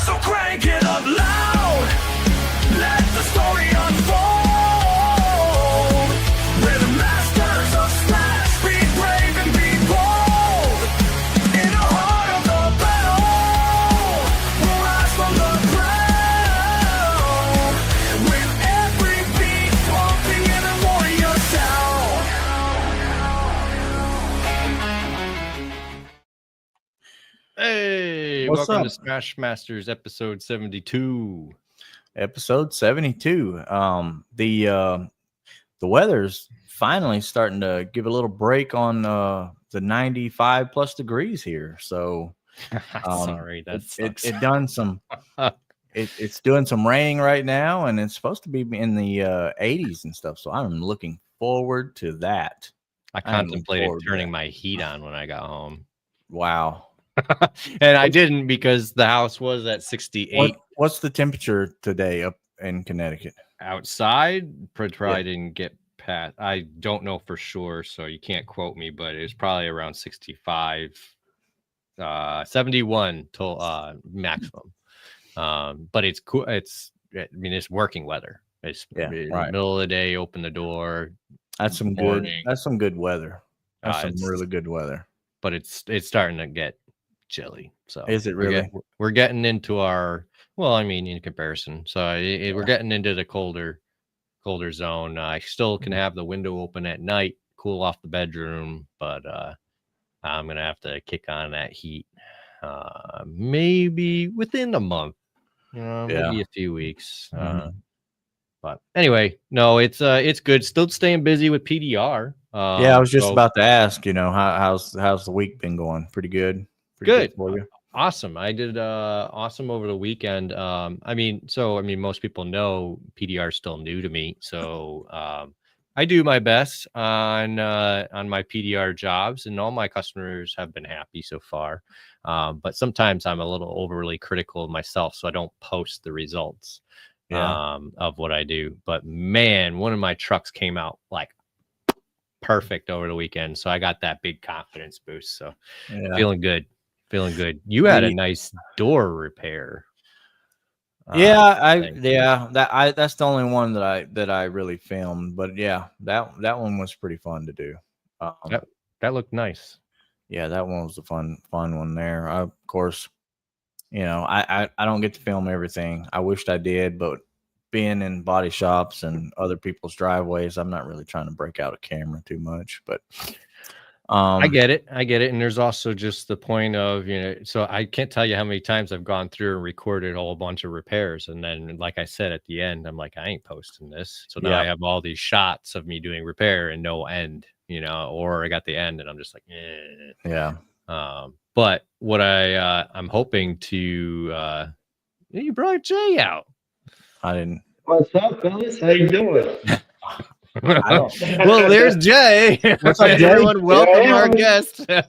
So crank it up loud. Let the story unfold. We're the masters of smash. Be brave and be bold. In the heart of the battle, we'll rise from the ground. With every beat pumping in a warrior sound. Hey, What's welcome up? to Smash Masters episode 72. Episode 72. The weather's finally starting to give a little break on the 95 plus degrees here. So Sorry, that sucks. it done some it's doing some raining right now, and it's supposed to be in the 80s and stuff. So I'm looking forward to that. I I'm looking contemplated forward to turning that. my heat on when I got home. Wow. And I didn't because the house was at 68 What's the temperature today up in Connecticut? outside. Probably didn't get past. I don't know for sure, so you can't quote me, but it was probably around 65, 71 till maximum. But it's cool. It's working weather. It's middle of the day, open the door. That's some morning. That's some good weather. That's some It's- really good weather. But it's starting to get chilly. So Is it really? We're getting into our, well, I mean, in comparison. So we're getting into the colder zone. I still can have the window open at night, cool off the bedroom, but I'm gonna have to kick on that heat. Maybe within a month, maybe a few weeks. But anyway, no, it's good. Still staying busy with PDR. I was just about to ask, how's the week been going? Pretty good. Pretty good for you. Awesome. I did awesome over the weekend. Most people know PDR is still new to me, so I do my best on my PDR jobs, and all my customers have been happy so far. But sometimes I'm a little overly critical of myself, so I don't post the results of what I do. But man, one of my trucks came out like perfect over the weekend, so I got that big confidence boost. So feeling good. You had a nice door repair. That's the only one that I really filmed, but that one was pretty fun to do. That looked nice. Yeah, that one was a fun one there. Of course, I don't get to film everything. I wished I did, but being in body shops and other people's driveways, I'm not really trying to break out a camera too much. But I get it. And there's also just the point of, so I can't tell you how many times I've gone through and recorded a whole bunch of repairs. And then, like I said, at the end, I'm like, I ain't posting this. So now I have all these shots of me doing repair and no end, or I got the end and I'm just like, but what I'm hoping to, you brought Jay out. I didn't. What's up, fellas? How you doing? Well, there's Jay. What's up, Jay? Everyone, welcome our guest. I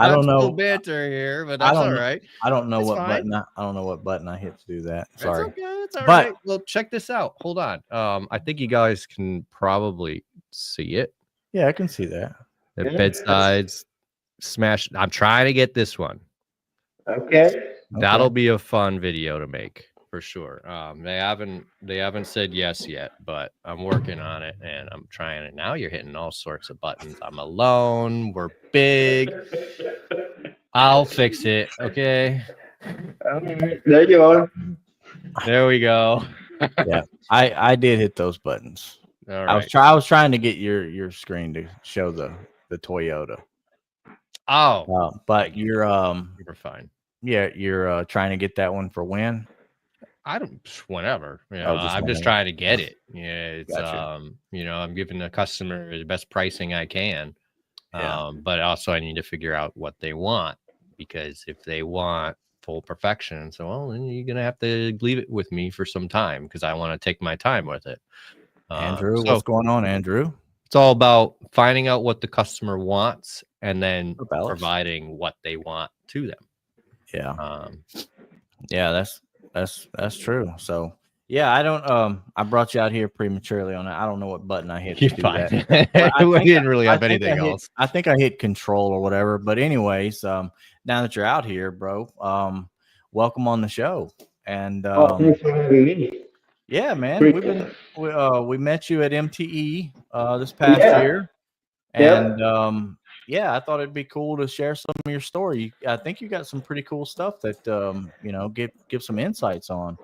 don't know banter here, but that's all right. I don't know It's what fine. button I hit to do that. Sorry. It's all right. Well, check this out. Hold on. I think you guys can probably see it. Yeah, I can see that. The bedsides smash. I'm trying to get this one. Okay. That'll be a fun video to make. For sure. They haven't said yes yet, but I'm working on it and I'm trying it. Now you're hitting all sorts of buttons. I'm alone. We're big. I'll fix it. Okay. There you are. There we go. Yeah, I did hit those buttons. All right. I was trying to get your screen to show the Toyota. Oh, but you're we're fine. Yeah, you're trying to get that one for when? I don't, whenever, I'm just trying to get it. It's, Gotcha. I'm giving the customer the best pricing I can. Yeah. But also I need to figure out what they want, because if they want full perfection, so, well, then you're going to have to leave it with me for some time, because I want to take my time with it. Andrew, what's going on, Andrew? It's all about finding out what the customer wants and then Alex. providing what they want to them. Yeah. That's true. So I don't I brought you out here prematurely on that. I don't know what button I hit to do that. We didn't really have anything else. I think I hit control or whatever. But anyways, now that you're out here, bro, welcome on the show. And Thanks for having me. yeah, man, Pre- we met you at MTE this past Yeah. year, and Yep. yeah, I thought it'd be cool to share some of your story. I think you got some pretty cool stuff that give some insights on.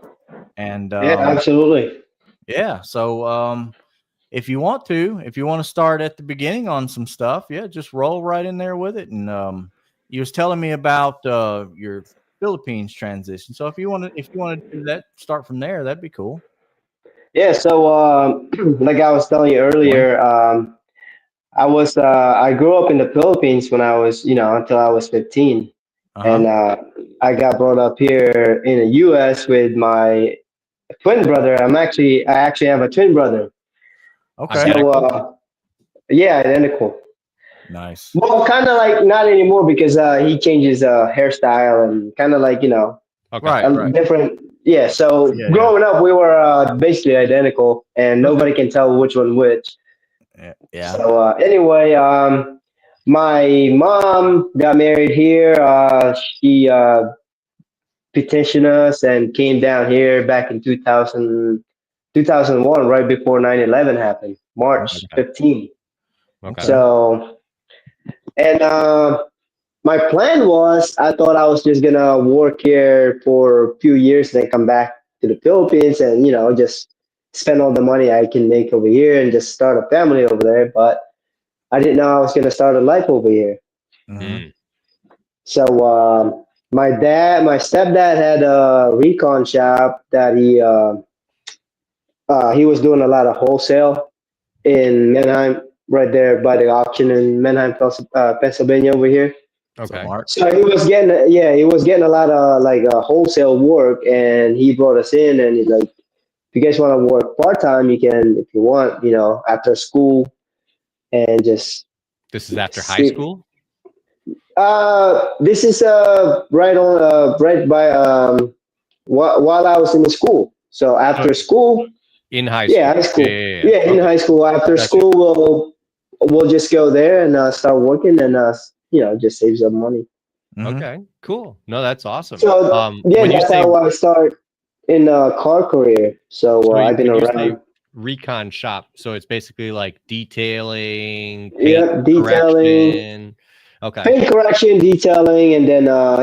And Yeah, absolutely. yeah, so if you want to start at the beginning on some stuff, yeah, just roll right in there with it. And you was telling me about your Philippines transition. So if you want to do that, start from there. That'd be cool. Yeah. So, like I was telling you Dwayne. earlier, I grew up in the Philippines when I was, until I was 15, Uh and huh. I got brought up here in the U.S. with my twin brother. I actually have a twin brother. Okay. So, Identical. yeah, identical. Nice. Well, kind of like not anymore because he changes hairstyle and kind of like Okay. Right. Right. different. Yeah. So Yeah. Yeah. growing up, we were basically identical, and Okay. nobody can tell which one which. Yeah. Yeah. So anyway, my mom got married here. She petitioned us and came down here back in 2001, right before 9/11 happened, March Okay. 15th. Okay. Okay. So, and my plan was I thought I was just gonna work here for a few years, then come back to the Philippines and just spend all the money I can make over here and just start a family over there. But I didn't know I was gonna start a life over here. Mm-hmm. Mm. So my stepdad had a recon shop that he was doing a lot of wholesale in Manheim, right there by the auction in Manheim, Pennsylvania, over here. So Okay. Mark. So he was getting a lot of like wholesale work, and he brought us in, and he's like, if you guys want to work part time, you can if you want, after school, and just This is after high see. school. This is right by while I was in the school. So Oh, after school, in high yeah, school. high school, Yeah. yeah, in Okay. high school. After Gotcha. school, we'll just go there and start working, and just save some money. Mm-hmm. Okay. Cool. No, that's awesome. So yeah, When you that's say how I start in a car career. So I've been when you say around. recon shop, so it's basically like detailing, paint Yeah, detailing, correction. Okay. paint correction, detailing, and then not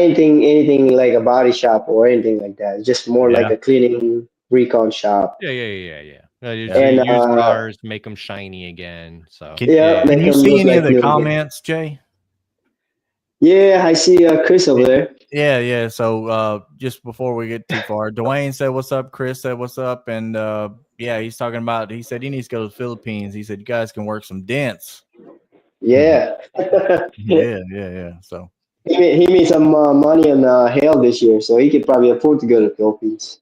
anything like a body shop or anything like that. It's just more like Yeah. a cleaning recon shop, Yeah. You Yeah. and use cars, make them shiny again. So Can yeah, Can make you them see look any of like the new again. comments, Jay? Yeah, I see Chris over there. Yeah, yeah. So just before we get too far, Dwayne said what's up, Chris said what's up, and yeah, he said he needs to go to the Philippines. He said you guys can work some dents. Yeah, Yeah, yeah, yeah. So he made some money on hail this year, so he could probably afford to go to the Philippines.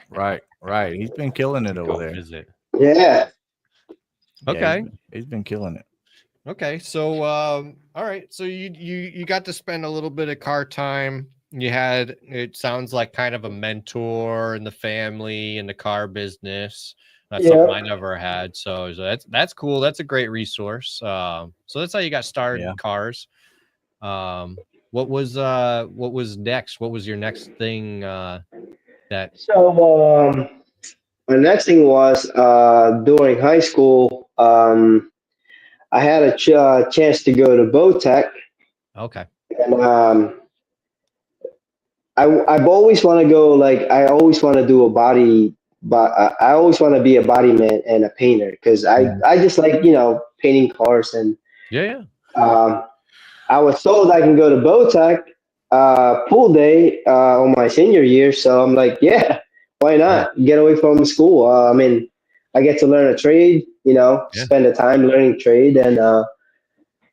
right, right. He's been killing it over go there. visit. Yeah. Yeah, Okay. he's been killing it. Okay. So all right. So you got to spend a little bit of car time. You had, it sounds like, kind of a mentor in the family in the car business. That's something I Yeah. never had. So that's cool. That's a great resource. So that's how you got started Yeah. in cars. What was next? What was your next thing that So my next thing was during high school. I had a chance to go to boat tech, okay. and I've always want to go. Like I always want to do a body, but I always want to be a body man and a painter because Mhm. I just like painting cars, and Yeah. um, I was told I can go to boat tech pool day on my senior year, so I'm like, yeah, why Yeah. not get away from school? I mean, I get to learn a trade, Yeah. spend the time learning trade, and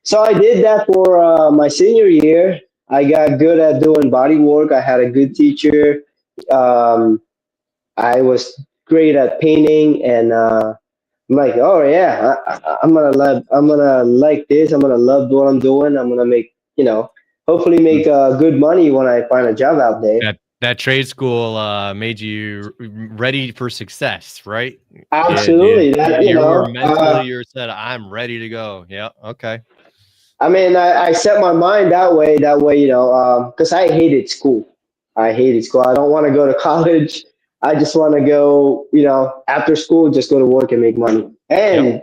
so I did that for my senior year. I got good at doing body work. I had a good teacher. Um, I was great at painting, and I'm like, oh yeah, I'm gonna like this. I'm gonna love what I'm doing. I'm gonna make, hopefully make good money when I find a job out there. That trade school made you ready for success, right? Yeah, dude. Absolutely, that You were mentally, you said, I'm ready to go. Yeah. Okay. I mean, I set my mind that way. That way, because I hated school. I hated school. I don't want to go to college. I just want to go, after school, just go to work and make money, and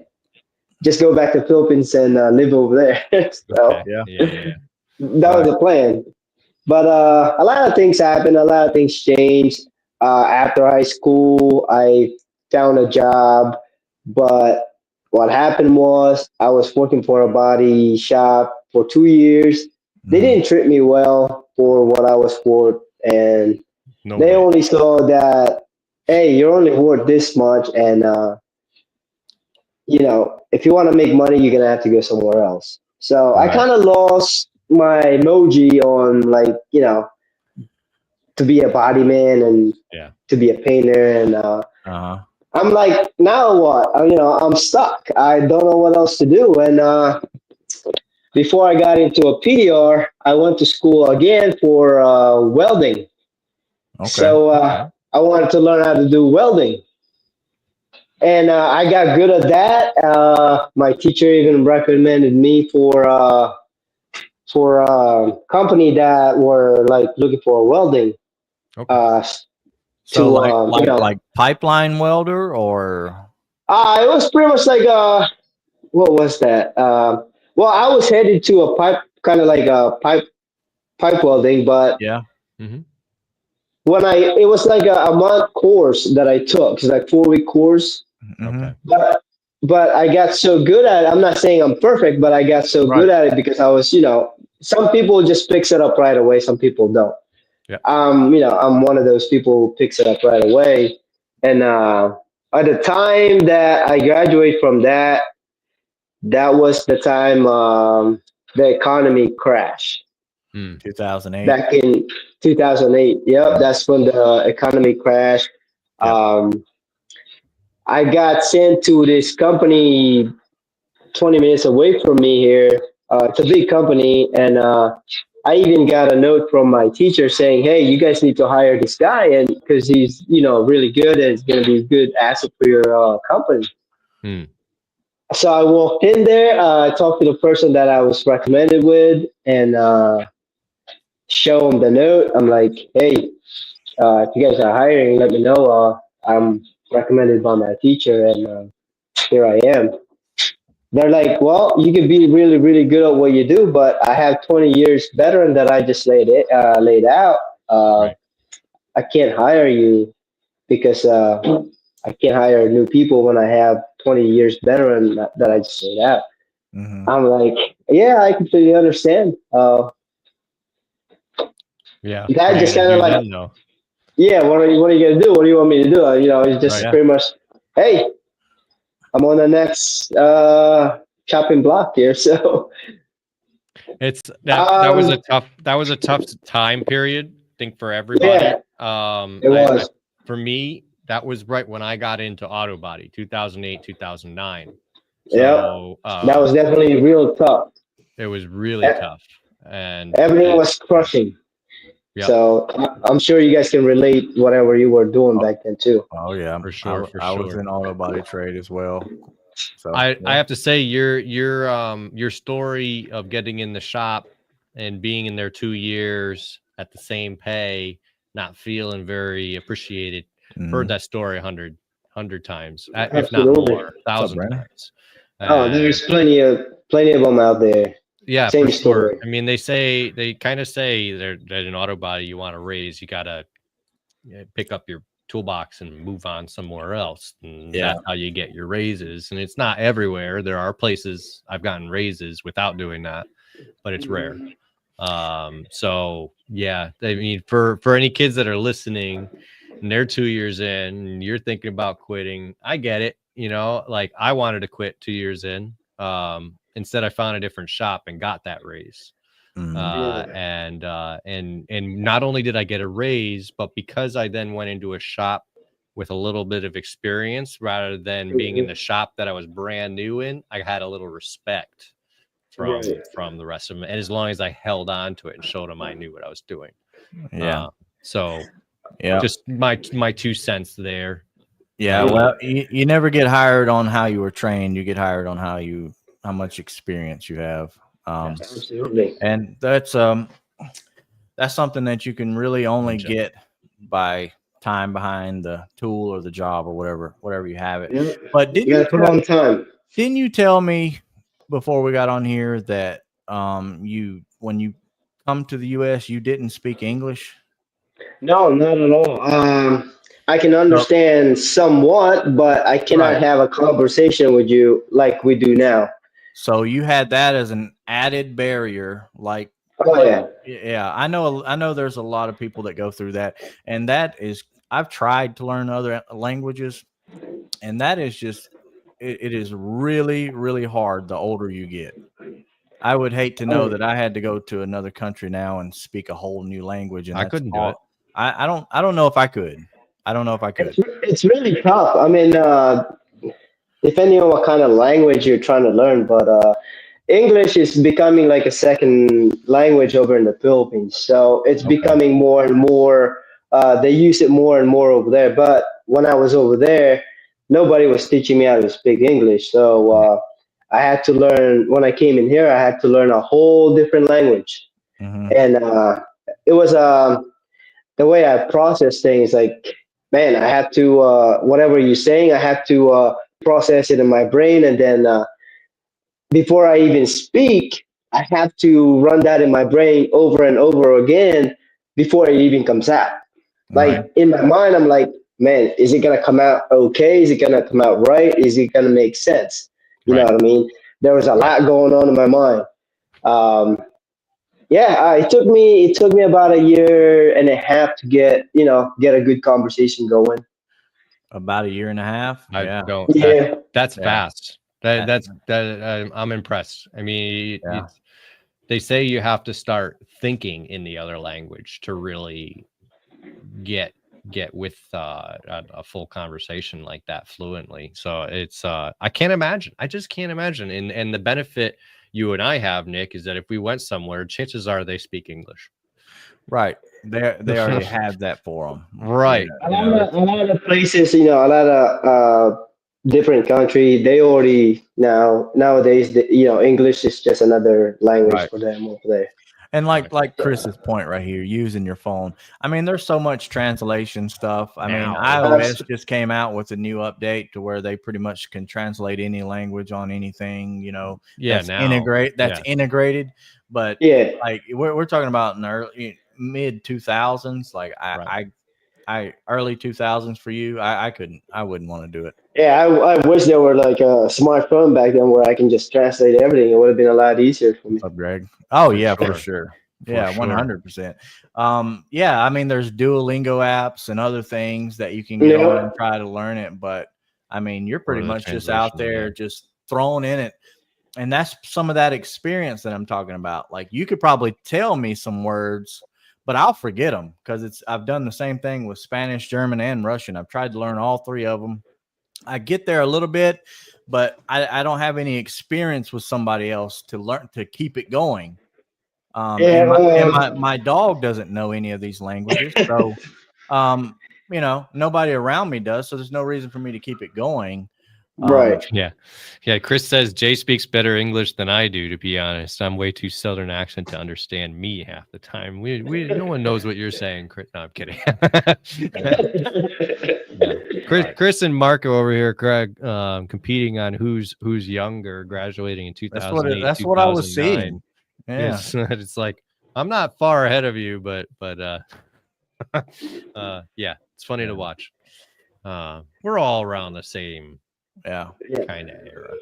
just go back to Philippines and live over there. So Okay. Yeah. Yeah. that was the plan. But a lot of things happened. A lot of things changed. After high school, I found a job, but what happened was I was working for a body shop for 2 years. They Mhm. didn't treat me well for what I was worth, and No they way. only saw that, hey, you're only worth this much, and if you want to make money, you're gonna have to go somewhere else. So I Right. kind of lost my emoji on, like, to be a body man and Yeah. to be a painter, and Uh-huh. I'm like, now what? I'm stuck. I don't know what else to do. And before I got into a PDR, I went to school again for welding. Okay. So Okay. I wanted to learn how to do welding, and I got good at that. My teacher even recommended me for a company that were like looking for a welding, Okay. uh, So to like pipeline welder or it was pretty much like what was that? Well, I was headed to a pipe, kind of like a pipe welding, but yeah. Hmm. it was like a month course that I took. It's like 4 week course, Mm-hmm. Okay. but I got so good at it. I'm not saying I'm perfect, but I got so good Right. at it because I was, some people just picks it up right away. Some people don't. Yeah. I'm one of those people who picks it up right away. And at the time that I graduated from that, that was the time the economy crashed Mm. 2008. back in 2008. Yep, that's when the economy crashed. Yeah. I got sent to this company 20 minutes away from me here. It's a big company, and I even got a note from my teacher saying, "Hey, you guys need to hire this guy, and because he's really good and he's going to be a good asset for your company." Mm. So I walked in there, talked to the person that I was recommended with, and show him the note. I'm like, "Hey, if you guys are hiring, let me know. I'm recommended by my teacher, and here I am." They're like, "Well, you can be really, really good at what you do, but I have 20 years veteran that I just laid out. Uh, Right. I can't hire you because I can't hire new people when I have 20 years veteran that I just laid out." Mm-hmm. I'm like, "Yeah, I completely understand." Yeah. What That are you just gonna kind of do like, then, though? "Yeah, what are you gonna do? What do you want me to do?" It's Right. just Yeah. pretty much, "Hey, I'm on the next chopping block here." So It's that um, was a tough time period, I think, for everybody. yeah, it I was. for me, that was right when I got into auto body, 2008, 2009. Yep. So That was definitely real tough. it was really E- tough. And Everything was crushing. yeah, So I'm sure you guys can relate whatever you were doing Oh, back then too. oh yeah. for sure, for I was sure. in auto body trade as well. So I yeah. have to say your story of getting in the shop and being in there 2 years at the same pay, not feeling very appreciated. Heard Mhm. that story a hundred times, if not Absolutely. more, What's up, 1,000 Brandon? times. Oh, And there's plenty of them out there. yeah, for Same sure. story. I mean, they kind of say that in auto body you want to raise, you gotta pick up your toolbox and move on somewhere else, and Yeah. that's how you get your raises. And it's not everywhere. There are places I've gotten raises without doing that, but it's rare. So yeah, I mean, for any kids that are listening and they're 2 years in and you're thinking about quitting, I get it. Like I wanted to quit 2 years in. Instead I found a different shop and got that raise. Mhm. And not only did I get a raise, but because I then went into a shop with a little bit of experience rather than being in Mhm. the shop that I was brand new in, I had a little respect Right. from the rest of them. And as long as I held on to it and showed them I knew what I was doing. Yeah. So Yeah. just my 2 cents there. Yeah. Well, you never get hired on how you were trained. You get hired on how much experience you have. Yes. Absolutely. And that's something that you can really only Gotcha. get by time behind the tool or the job or whatever you have it. Yeah. But You gotta put on time. didn't you tell me before we got on here that when you come to the US you didn't speak English? No, not at all. I can So, understand somewhat, but I cannot right. have a conversation with you like we do now. So you had that as an added barrier, like Oh yeah. yeah, I know there's a lot of people that go through that, and that is I've tried to learn other languages, and that is just it is really really hard the older you get. I would hate to know Oh, that I had to go to another country now and speak a whole new language, and I that's couldn't do it. all. I don't know if I could. I don't know if I could. it's really tough. I mean, depending on what kind of language you're trying to learn, but English is becoming like a second language over in the Philippines. So it's Okay. becoming more and more. They use it more and more over there. But when I was over there, nobody was teaching me how to speak English. So I had to learn. When I came in here, I had to learn a whole different language, Mm-hmm. and it was the way I process things. Like, man, I had to whatever you're saying, I had to process it in my brain, and then before I even speak, I have to run that in my brain over and over again before it even comes out. Right. Like in my mind, I'm like, man, is it gonna come out okay? Is it gonna come out right? Is it gonna make sense? You know Right. what I mean? There was a Right. lot going on in my mind. Um, yeah, it took me about a year and a half to get a good conversation going. About a year and a half. I Yeah. don't. Yeah, That's Yeah. fast. I'm impressed. I mean, Yeah. they say you have to start thinking in the other language to really get with a full conversation like that fluently. So it's I can't imagine. I just can't imagine. And the benefit you and I have, Nick, is that if we went somewhere, chances are they speak English. Right. They already have that for them. Right. a You lot know, of a lot of places, a lot of different country, they already nowadays, English is just another language Right. for them over there. And right. like Chris's point right here, using your phone. I mean, there's so much translation stuff. I mean, Now. iOS just came out with a new update to where they pretty much can translate any language on anything, Yeah, that's now. that's Yeah. integrated. But Yeah, like we're talking about in the early mid 2000s, like Right. I early 2000s for you, I wouldn't want to do it. yeah. I wish there were like a smartphone back then where I can just translate everything. It would have been a lot easier for me. Up, Greg? Oh For yeah, for sure. sure. For Yeah, sure. 100%. Yeah, I mean, there's Duolingo apps and other things that you can get on and Yeah, try to learn it, but I mean, you're For pretty the much just out translation, there yeah. just thrown in it. And that's some of that experience that I'm talking about. Like you could probably tell me some words, but I'll forget them because I've done the same thing with Spanish, German, and Russian. I've tried to learn all three of them. I get there a little bit, but I don't have any experience with somebody else to learn to keep it going. yeah. My dog doesn't know any of these languages, so um, nobody around me does, so there's no reason for me to keep it going. Right. Yeah. Yeah. Chris says Jay speaks better English than I do, to be honest. I'm way too Southern accent to understand me half the time. No one knows what you're saying, Chris. No, I'm kidding. Yeah. Chris and Marco over here, Craig, competing on who's younger, graduating in 2008, That's what I was 2009. seeing. Yeah. It's like I'm not far ahead of you, but yeah, it's funny to watch. We're all around the same Yeah. kind of era.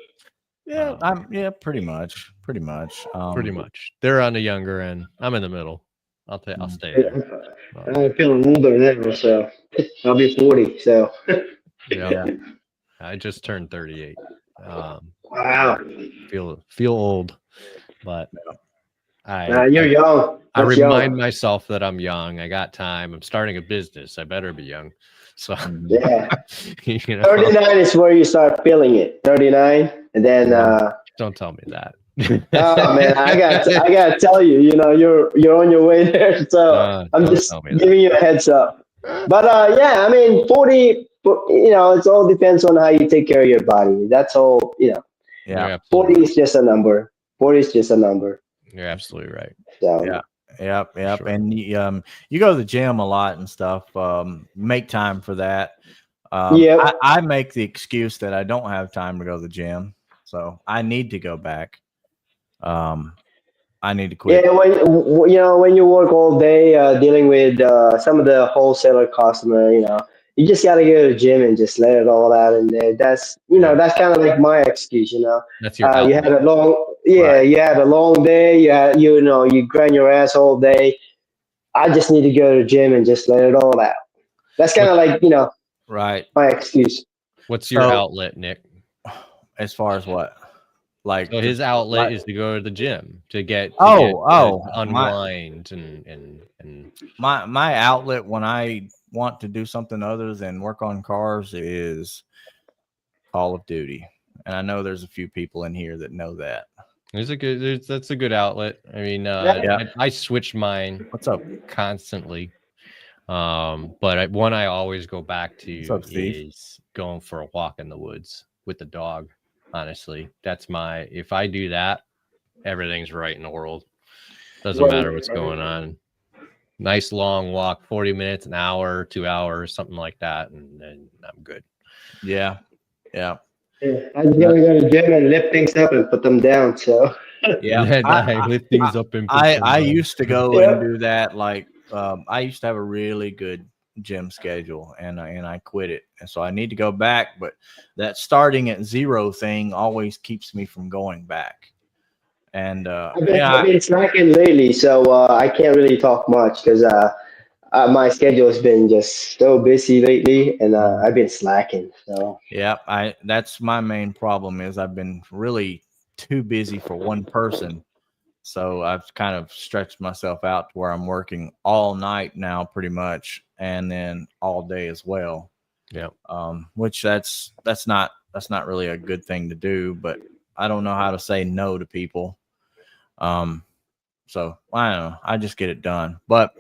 Yeah, pretty much. Pretty much. They're on the younger end. I'm in the middle. I'll stay there. I'm feeling older now, so I'll be 40. So Yeah. I just turned 38. wow, Feel old, but you're young. I That's remind young. myself that I'm young. I got time. I'm starting a business. I better be young. So Yeah, you know, 39 is where you start feeling it. 39, and then don't tell me that. oh man, I got to tell you, you're on your way there. So I'm Don't just tell me that. giving you a heads up. But yeah, I mean, 40. It all depends on how you take care of your body. That's all. Yeah. You're absolutely 40 is just a number. 40 is just a number. You're absolutely right. So Yeah. Yep. Sure. And you go to the gym a lot and stuff. Make time for that. yep. I make the excuse that I don't have time to go to the gym, so I need to go back. Um, I need to quit. Yeah, when you work all day dealing with some of the wholesaler customer, you just gotta go to the gym and just let it all out in there. That's Yeah. that's kind of like my excuse. That's your You had outlet. a long Right. you had a long day. You grind your ass all day. I just need to go to the gym and just let it all out. That's kind What, of like Right. my excuse. what's your So, outlet, Nick? as far as what, like, So his outlet is to go to the gym to my unwind and my outlet when I want to do something other than work on cars is Call of Duty, and I know there's a few people in here that know that. that's a good outlet. I mean, Yeah. I switch mine What's up? constantly. But one I always go back What's to up, Steve? is going for a walk in the woods with the dog. Honestly, if I do that, everything's right in the world. Doesn't matter what's going on. Nice long walk, 40 minutes, an hour, 2 hours, something like that, and then I'm good. Yeah. Yeah. Yeah, I just gotta go to the gym and lift things up and put them down. So Yeah. I lift things up and put them I down. used to go and yeah, do that. Like, I used to have a really good gym schedule, and I quit it, and so I need to go back. But that starting at zero thing always keeps me from going back. And I've been slacking lately, so I can't really talk much because my schedule has been just so busy lately, and I've been slacking. So yeah, that's my main problem is I've been really too busy for one person. So I've kind of stretched myself out to where I'm working all night now pretty much, and then all day as well. Yeah. Which that's not really a good thing to do, but I don't know how to say no to people. So I don't know. I just get it done. But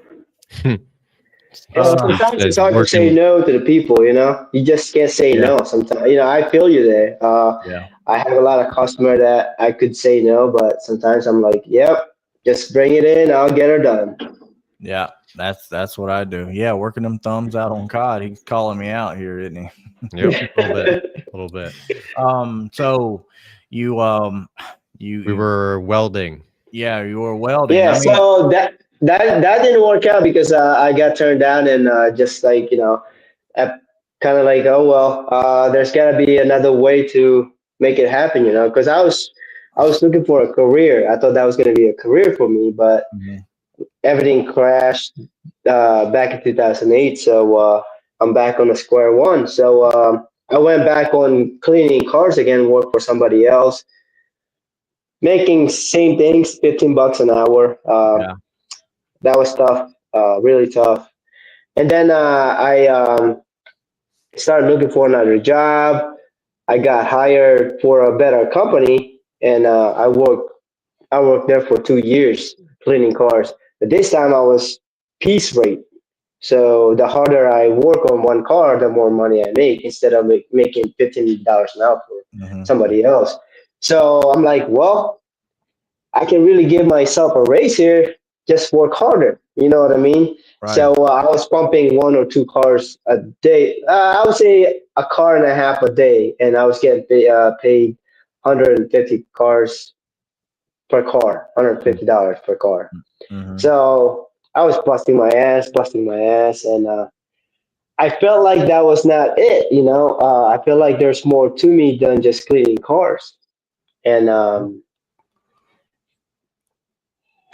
sometimes it's Says hard to say working. no to the people. You just can't say yeah, no. Sometimes I feel you there. yeah, I have a lot of customer that I could say no, but sometimes I'm like, yep, just bring it in. I'll get her done. yeah. That's what I do. Yeah, working them thumbs out on COD. He's calling me out here, isn't he? Yep, a little bit, a little bit. So you We were welding. yeah, you were welding. Yeah, I mean, so that didn't work out because I got turned down and just like kind of like, oh well, there's got to be another way to make it happen, because I was looking for a career. I thought that was going to be a career for me, but mhm, everything crashed back in 2008. So I'm back on the square one. So I went back on cleaning cars again, work for somebody else, making same things, $15 an hour. yeah, That was tough, really tough. And then I started looking for another job. I got hired for a better company, and I worked there for 2 years cleaning cars. But this time I was piece rate. So the harder I work on one car, the more money I make instead of making $15 an hour for mhm, somebody else. So I'm like, well, I can really give myself a raise here. Just work harder. You know what I mean? right. So I was pumping one or two cars a day. I would say a car and a half a day, and I was getting paid 150 cars per car, $150 per car. Mhm, So I was busting my ass, and I felt like that was not it. I feel like there's more to me than just cleaning cars. And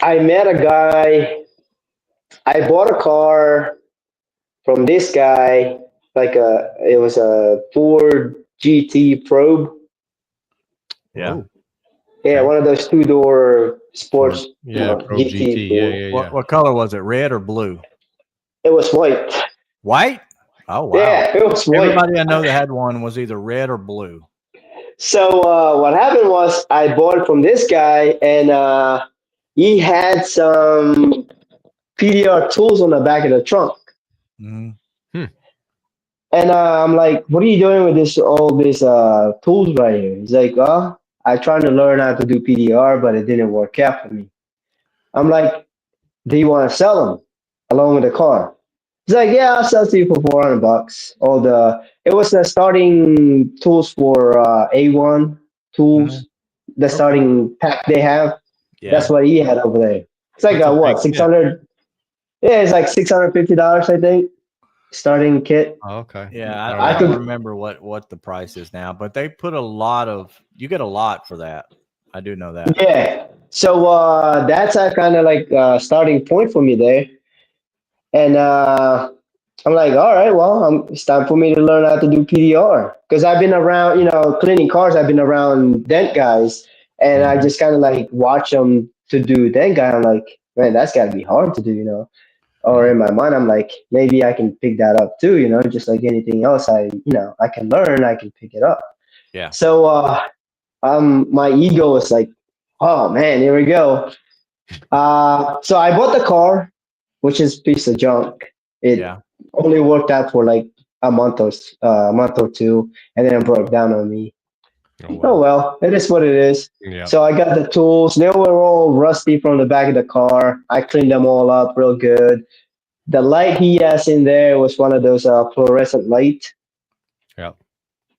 I met a guy. I bought a car from this guy, it was a Ford GT Probe. yeah. Oh, Yeah, okay. one of those two-door Ford, sports, yeah, Probe GT GT. Yeah, Ford. yeah, yeah. What color was it? Red or blue? It was white. White? Oh wow. Yeah, it was white. Everybody I know that had one was either red or blue. So what happened was I bought it from this guy, and he had some PDR tools on the back of the trunk. Mhm. And I'm like, what are you doing with all these tools right here? He's like, oh, I tried to learn how to do PDR, but it didn't work out for me. I'm like, do you want to sell them along with the car? He's like, yeah, I'll sell to you for $400. It was the starting tools for A1 Mhm. tools, the Okay. starting pack they have. Yeah. That's what he had over there. It's like That's a big what, kit. 600? Yeah, it's like $650, I think. Starting kit. Oh, okay. Yeah, I don't I I know. don't could, remember what the price is now, but they put a lot of you get a lot for that. I do know that. yeah. So that's a kind of like starting point for me there. And I'm like, all right, well, it's time for me to learn how to do PDR because I've been around, cleaning cars. I've been around dent guys, and I Mhm. just kind of like watch them to do dent guy. I'm like, man, that's got to be hard to do. Or Mhm. in my mind, I'm like, maybe I can pick that up too. Just like anything else, I can learn, I can pick it up. Yeah. So, my ego was like, oh man, here we go. So I bought the car, which is a piece of junk. It Yeah. only worked out for like a month or two, and then it broke down on me. Oh Oh well. well, it is what it is. Yeah. So I got the tools. They were all rusty from the back of the car. I cleaned them all up real good. The light he has in there was one of those fluorescent light Yeah.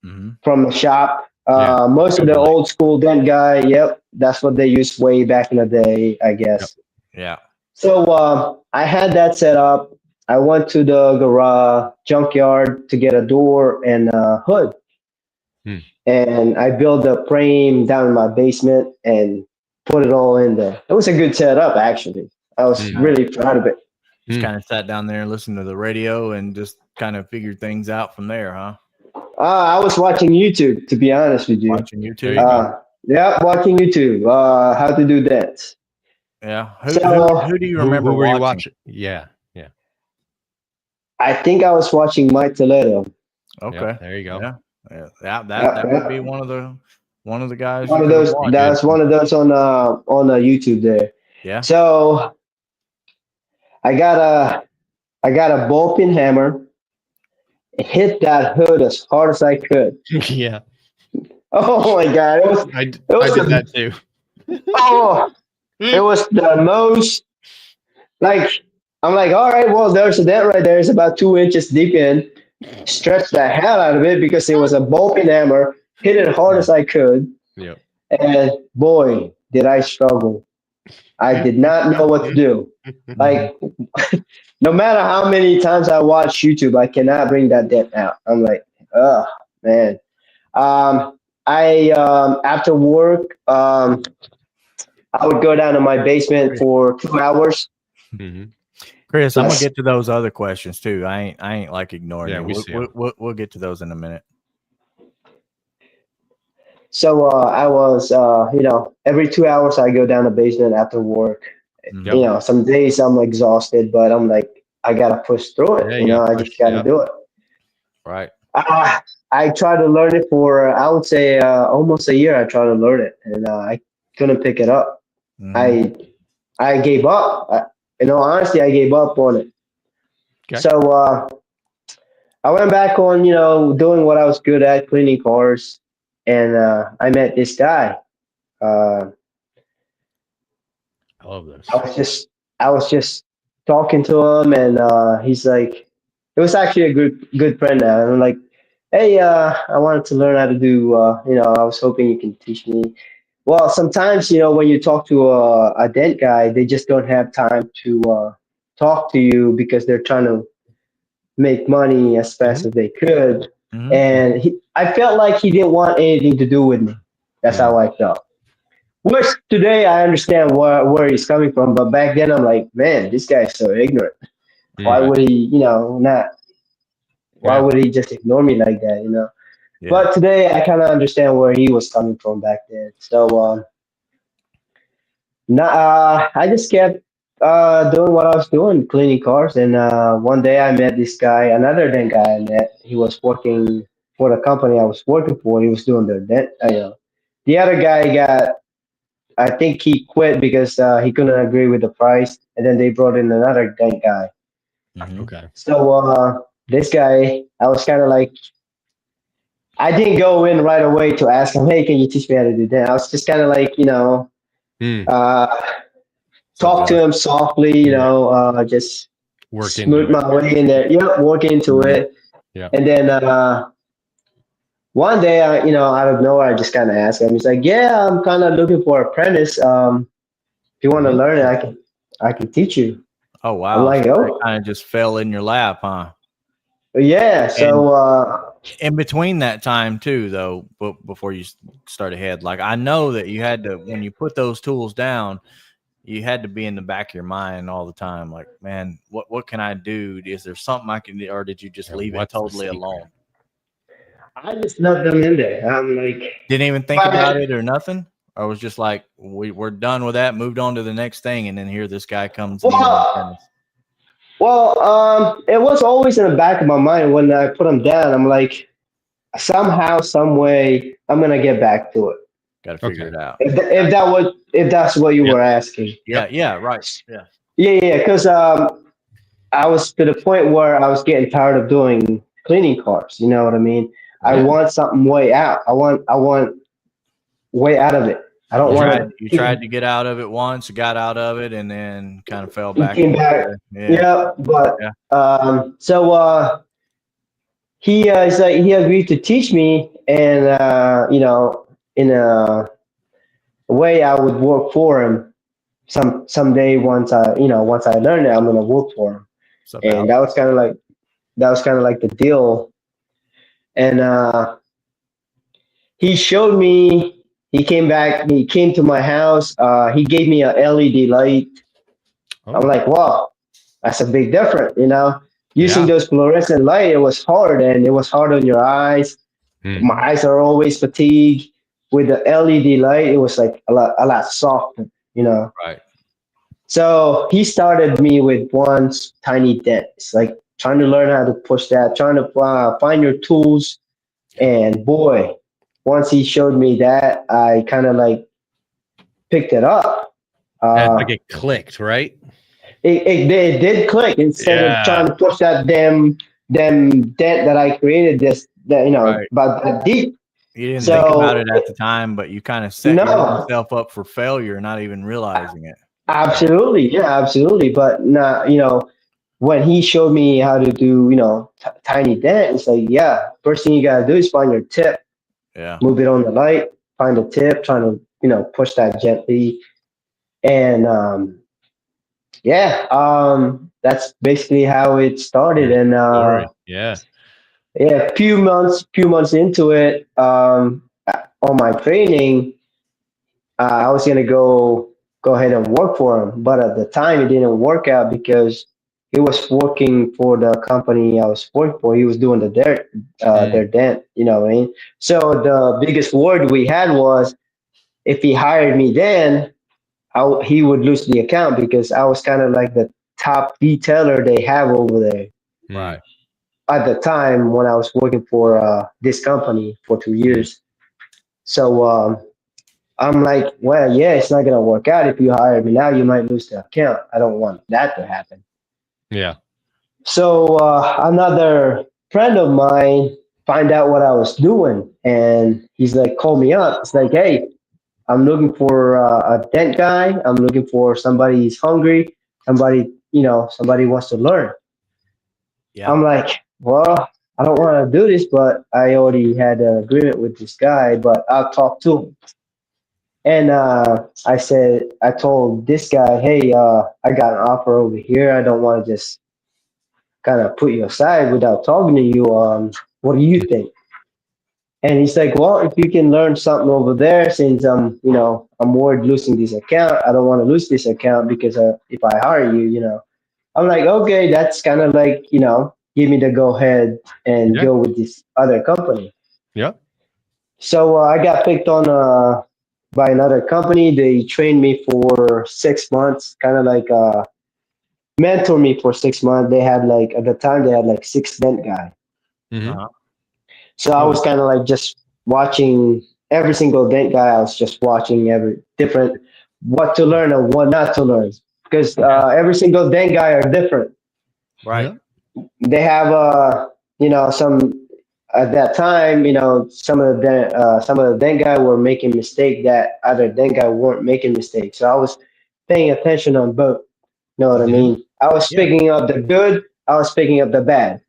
Mhm. from the shop. Yeah. Most of the Uber light. old school dent guy, yep, that's what they used way back in the day, I Yep. guess. Yeah. So I had that set up. I went to the garage junkyard to get a door and a hood, Hmm. and I built the frame down in my basement and put it all in there. It was a good setup, actually. I was Hmm. Kinda, really proud of it. just Hmm. kind of sat down there and listened to the radio and just kind of figured things out from there, huh? I was watching YouTube, to be honest with you. Watching There you YouTube. go. Yeah, watching YouTube. How to do that. Yeah. So Who do you Who remember were you watching? watching? Yeah. Yeah. I think I was watching Mike Toledo. Yep. Okay. There you go. Yeah. Yeah. That would be Yeah. one of the guys One you of could have those. watched. Good. That's one of those on YouTube there. Yeah. So I got a ball peen hammer. Hit that hood as hard as I could. Yeah. Oh my god! It I was did the that too. oh it was the most like I'm like, all right, well, there's a dent right there. It's about 2 inches deep in. Stretched the hell out of it because it was a ball peen hammer. Hit it hard Yeah. as I could, Yep. and boy, did I struggle. I did not know what to do. Mhm. Like, no matter how many times I watch YouTube, I cannot bring that dent out. I'm like, oh man. I after work, I would go down to my basement for 2 hours. Mhm. Chris, I'm gonna Plus, get to those other questions too. I ain't like ignoring Yeah, you. we see him. We'll get to those in a minute. so I was, every 2 hours I go down the basement after work. Yep. Mhm. Some days I'm exhausted, but I'm like, I gotta push through it. Yeah, you got I push. just gotta Yep. do it. Right. Uh, I tried to learn it for, I would say, almost a year. I tried to learn it, and I couldn't pick it up. Mhm. I I gave up. Honestly, I gave up on it. Okay. So I went back on, doing what I was good at, cleaning cars, and I met this guy. Uh, I love this. I was just talking to him, and he's like, it was actually a good friend. Now, and I'm like, hey, I wanted to learn how to do. I was hoping you can teach me. Well, sometimes when you talk to a dent guy, they just don't have time to talk to you because they're trying to make money as fast Mhm. as they could. Mhm. And I felt like he didn't want anything to do with me. That's Mhm. how I felt. Which today I understand where he's coming from, but back then I'm like, man, this guy's so ignorant. Why Mm. would he, not? Why Yeah. would he just ignore me like that? Yeah. But today I kind of understand where he was coming from back then. So I just kept doing what I was doing, cleaning cars. And one day I met this guy, another dent guy I met. He was working for the company I was working for. He was doing the dent. The other guy I think he quit because he couldn't agree with the price. And then they brought in another dent guy. Mhm. Okay. So this guy, I was kind of like, I didn't go in right away to ask him, hey, can you teach me how to do that? I was just kind of like, Mm. uh, talk to him softly, just Work smooth into it. my way in there. Yep, work into Mhm. it. Yeah. And then one day, out of nowhere, I just kind of asked him. He's like, "Yeah, I'm kind of looking for apprentice. If you want to learn it, I can teach you." Oh I'm wow. like, So it "Oh, kind of just fell in your lap, huh? yeah." And So in between that time too, though, before you start ahead, like I know that you had to, when you put those tools down, you had to be in the back of your mind all the time. Like, man, what can I do? Is there something I can do, or did you just Yeah, leave it what's the totally secret? alone? I just left them in there. I'm like, Didn't even think about it or nothing, or was just like we're done with that, moved on to the next thing, and then here this guy comes needing an well, apprentice. it was always in the back of my mind when I put them down. I'm like, somehow, some way, I'm gonna get back to it. Got to figure Okay. it out. If that's what you Yep. were asking. Yeah, right. Yeah, Yeah, because I was to the point where I was getting tired of doing cleaning cars. You know what I mean? I right. want something way out. I want way out of it. I don't You want tried to. you tried to get out of it once, got out of it, and then kind of fell He back came into back. yeah, Yeah, but yeah. he's like he agreed to teach me, and in a way I would work for him. Someday once I learn it, I'm gonna work for him, What's up, and Al? that was kind of like the deal. And he showed me. He came back. He came to my house. He gave me a LED light. I'm Oh, like, wow, that's a big difference. Using yeah. those fluorescent light, it was hard, and it was hard on your eyes. My Mhm. eyes are always fatigued. With the LED light, it was like a lot softer. Right. So he started me with one tiny dent. It's like trying to learn how to push that, trying to find your tools. Yeah. And boy, once he showed me that, I kind of like picked it up. And it's like Uh, it clicked, right? it did click instead of Yeah. trying to push that damn dent that I created. Right. About that deep. You didn't think about So it at the time, but you kind of set your own no, self up for failure, not even realizing it. Yeah. absolutely, yeah, absolutely. But not, when he showed me how to do, tiny dent, it's like, yeah, first thing you gotta do is find your tip, Yeah. move it on the light, find the tip, trying to, push that gently. And yeah, that's basically how it started. Here's And the story. Yeah. yeah, few months into it, on my training, I was gonna go ahead and work for him, but at the time it didn't work out because he was working for the company I was working for. He was doing their Mm. dent, you know what I mean? So the biggest word we had was if he hired me then, he would lose the account because I was kind of like the top detailer they have over there Mm. Right. at the time when I was working for this company for 2 years. So I'm like, well, yeah, it's not gonna work out if you hire me now. You might lose the account. I don't want that to happen. Yeah. So another friend of mine find out what I was doing, and he's like, call me up. It's like, hey, I'm looking for a dent guy. I'm looking for somebody who's hungry. Somebody wants to learn. Yeah. I'm like, well, I don't want to do this, but I already had an agreement with this guy, but I'll talk to him. And I told this guy, hey, I got an offer over here. I don't want to just kind of put you aside without talking to you. What do you think? And he's like, well, if you can learn something over there, since I'm worried losing this account. I don't want to lose this account because if I hire you, I'm like, okay, that's kind of like, give me the go ahead and Yeah. go with this other company. Yeah. So I got picked on by another company. They trained me for 6 months, kind of like mentor me for 6 months. They had like at the time they had like six dent guy. Hmm. Uh-huh. So I was kind of like just watching every single dent guy. I was just watching every different what to learn and what not to learn because Yeah. every single dent guy are different. Right. Yeah. They have some at that time, some of the then guy were making mistake that other then guy weren't making mistakes. So I was paying attention on both. Know what I Mhm. mean? I was Yeah. picking up the good, I was picking up the bad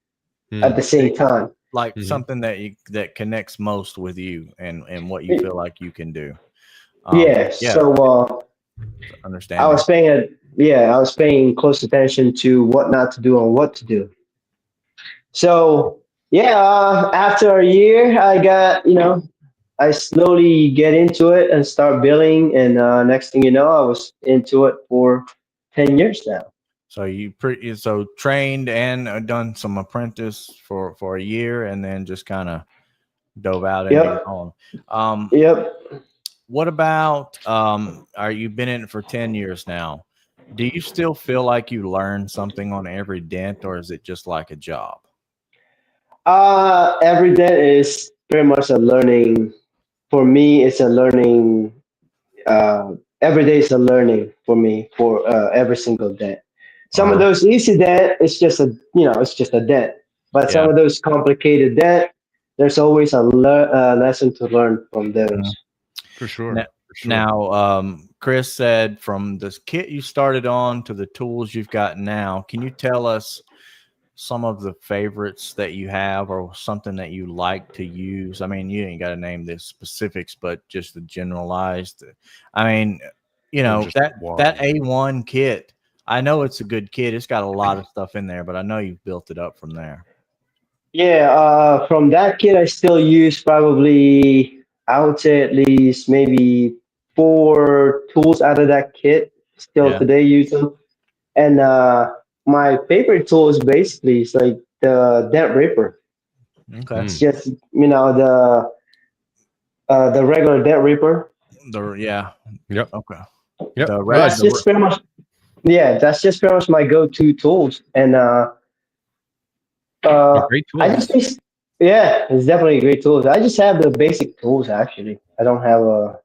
at the same time. Like Mhm. something that connects most with you and what you feel like you can do. Yeah. Yeah, So I understanding. was paying I was paying close attention to what not to do and what to do. So yeah, after a year, I got I slowly get into it and start billing, and next thing you know, I was into it for 10 years now. So you pretty so trained and done some apprentice for a year, and then just kind of dove out into your Yep, own. Um, yep. what about are you been in it for 10 years now? Do you still feel like you learn something on every dent, or is it just like a job? Every day is pretty much a learning. For me, it's a learning. Every day is a learning for me for every single day. Some of Uh-huh. those easy debt, it's just it's just a debt. But Yeah. some of those complicated debt, there's always a lesson to learn from Mhm. those. For sure. Now, For sure. Chris said from this kit you started on to the tools you've got now, can you tell us some of the favorites that you have or something that you like to use? I mean, you ain't got to name the specifics, but just the generalized. I mean, Or just that one. A1 kit, I know it's a good kit. It's got a lot of stuff in there, but I know you've built it up from there. Yeah, from that kit, I still use probably, I would say at least maybe four tools out of that kit. Still Yeah. today use them. And my favorite tool is basically it's like the Dent Ripper. Okay. It's just the regular Dent Ripper. Yeah. Yep. Okay. Yep. The No, That's rest, just pretty much that's just pretty much my go-to tools. And great I just tools. it's definitely great tools. I just have the basic tools actually. I don't have a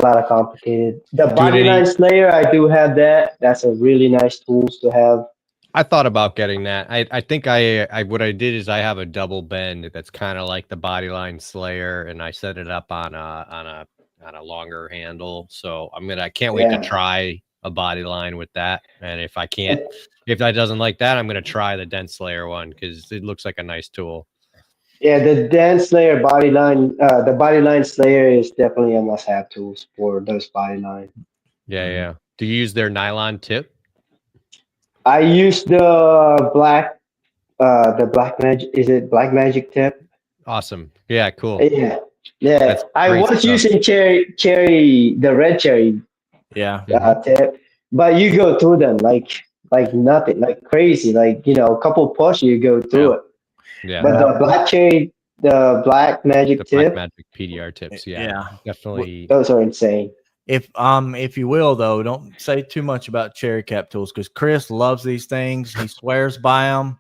lot of complicated. The Doing any bodyline slayer, I do have that. That's a really nice tools to have. I thought about getting that. I think I what I did is I have a double bend that's kind of like the Bodyline Slayer, and I set it up on a longer handle. So I can't wait to Yeah. try a Bodyline with that. And if that doesn't like that, I'm gonna try the Dent Slayer one because it looks like a nice tool. Yeah, the dance slayer the bodyline slayer is definitely a must-have tools for those bodyline. Yeah, Mhm. yeah. Do you use their nylon tip? I use the black magic. Is it black magic tip? Awesome. Yeah, cool. Yeah, yeah. That's I great was stuff. using the red cherry yeah. Mhm. tip, but you go through them like nothing, like crazy. Like a couple push, you go through Yeah. it. Yeah. But Now, the black cherry, the black The magic Black tip, Magic PDR tips. Yeah, yeah. definitely. those are insane. If you will though, don't say too much about cherry cap tools because Chris loves these things. He swears by them,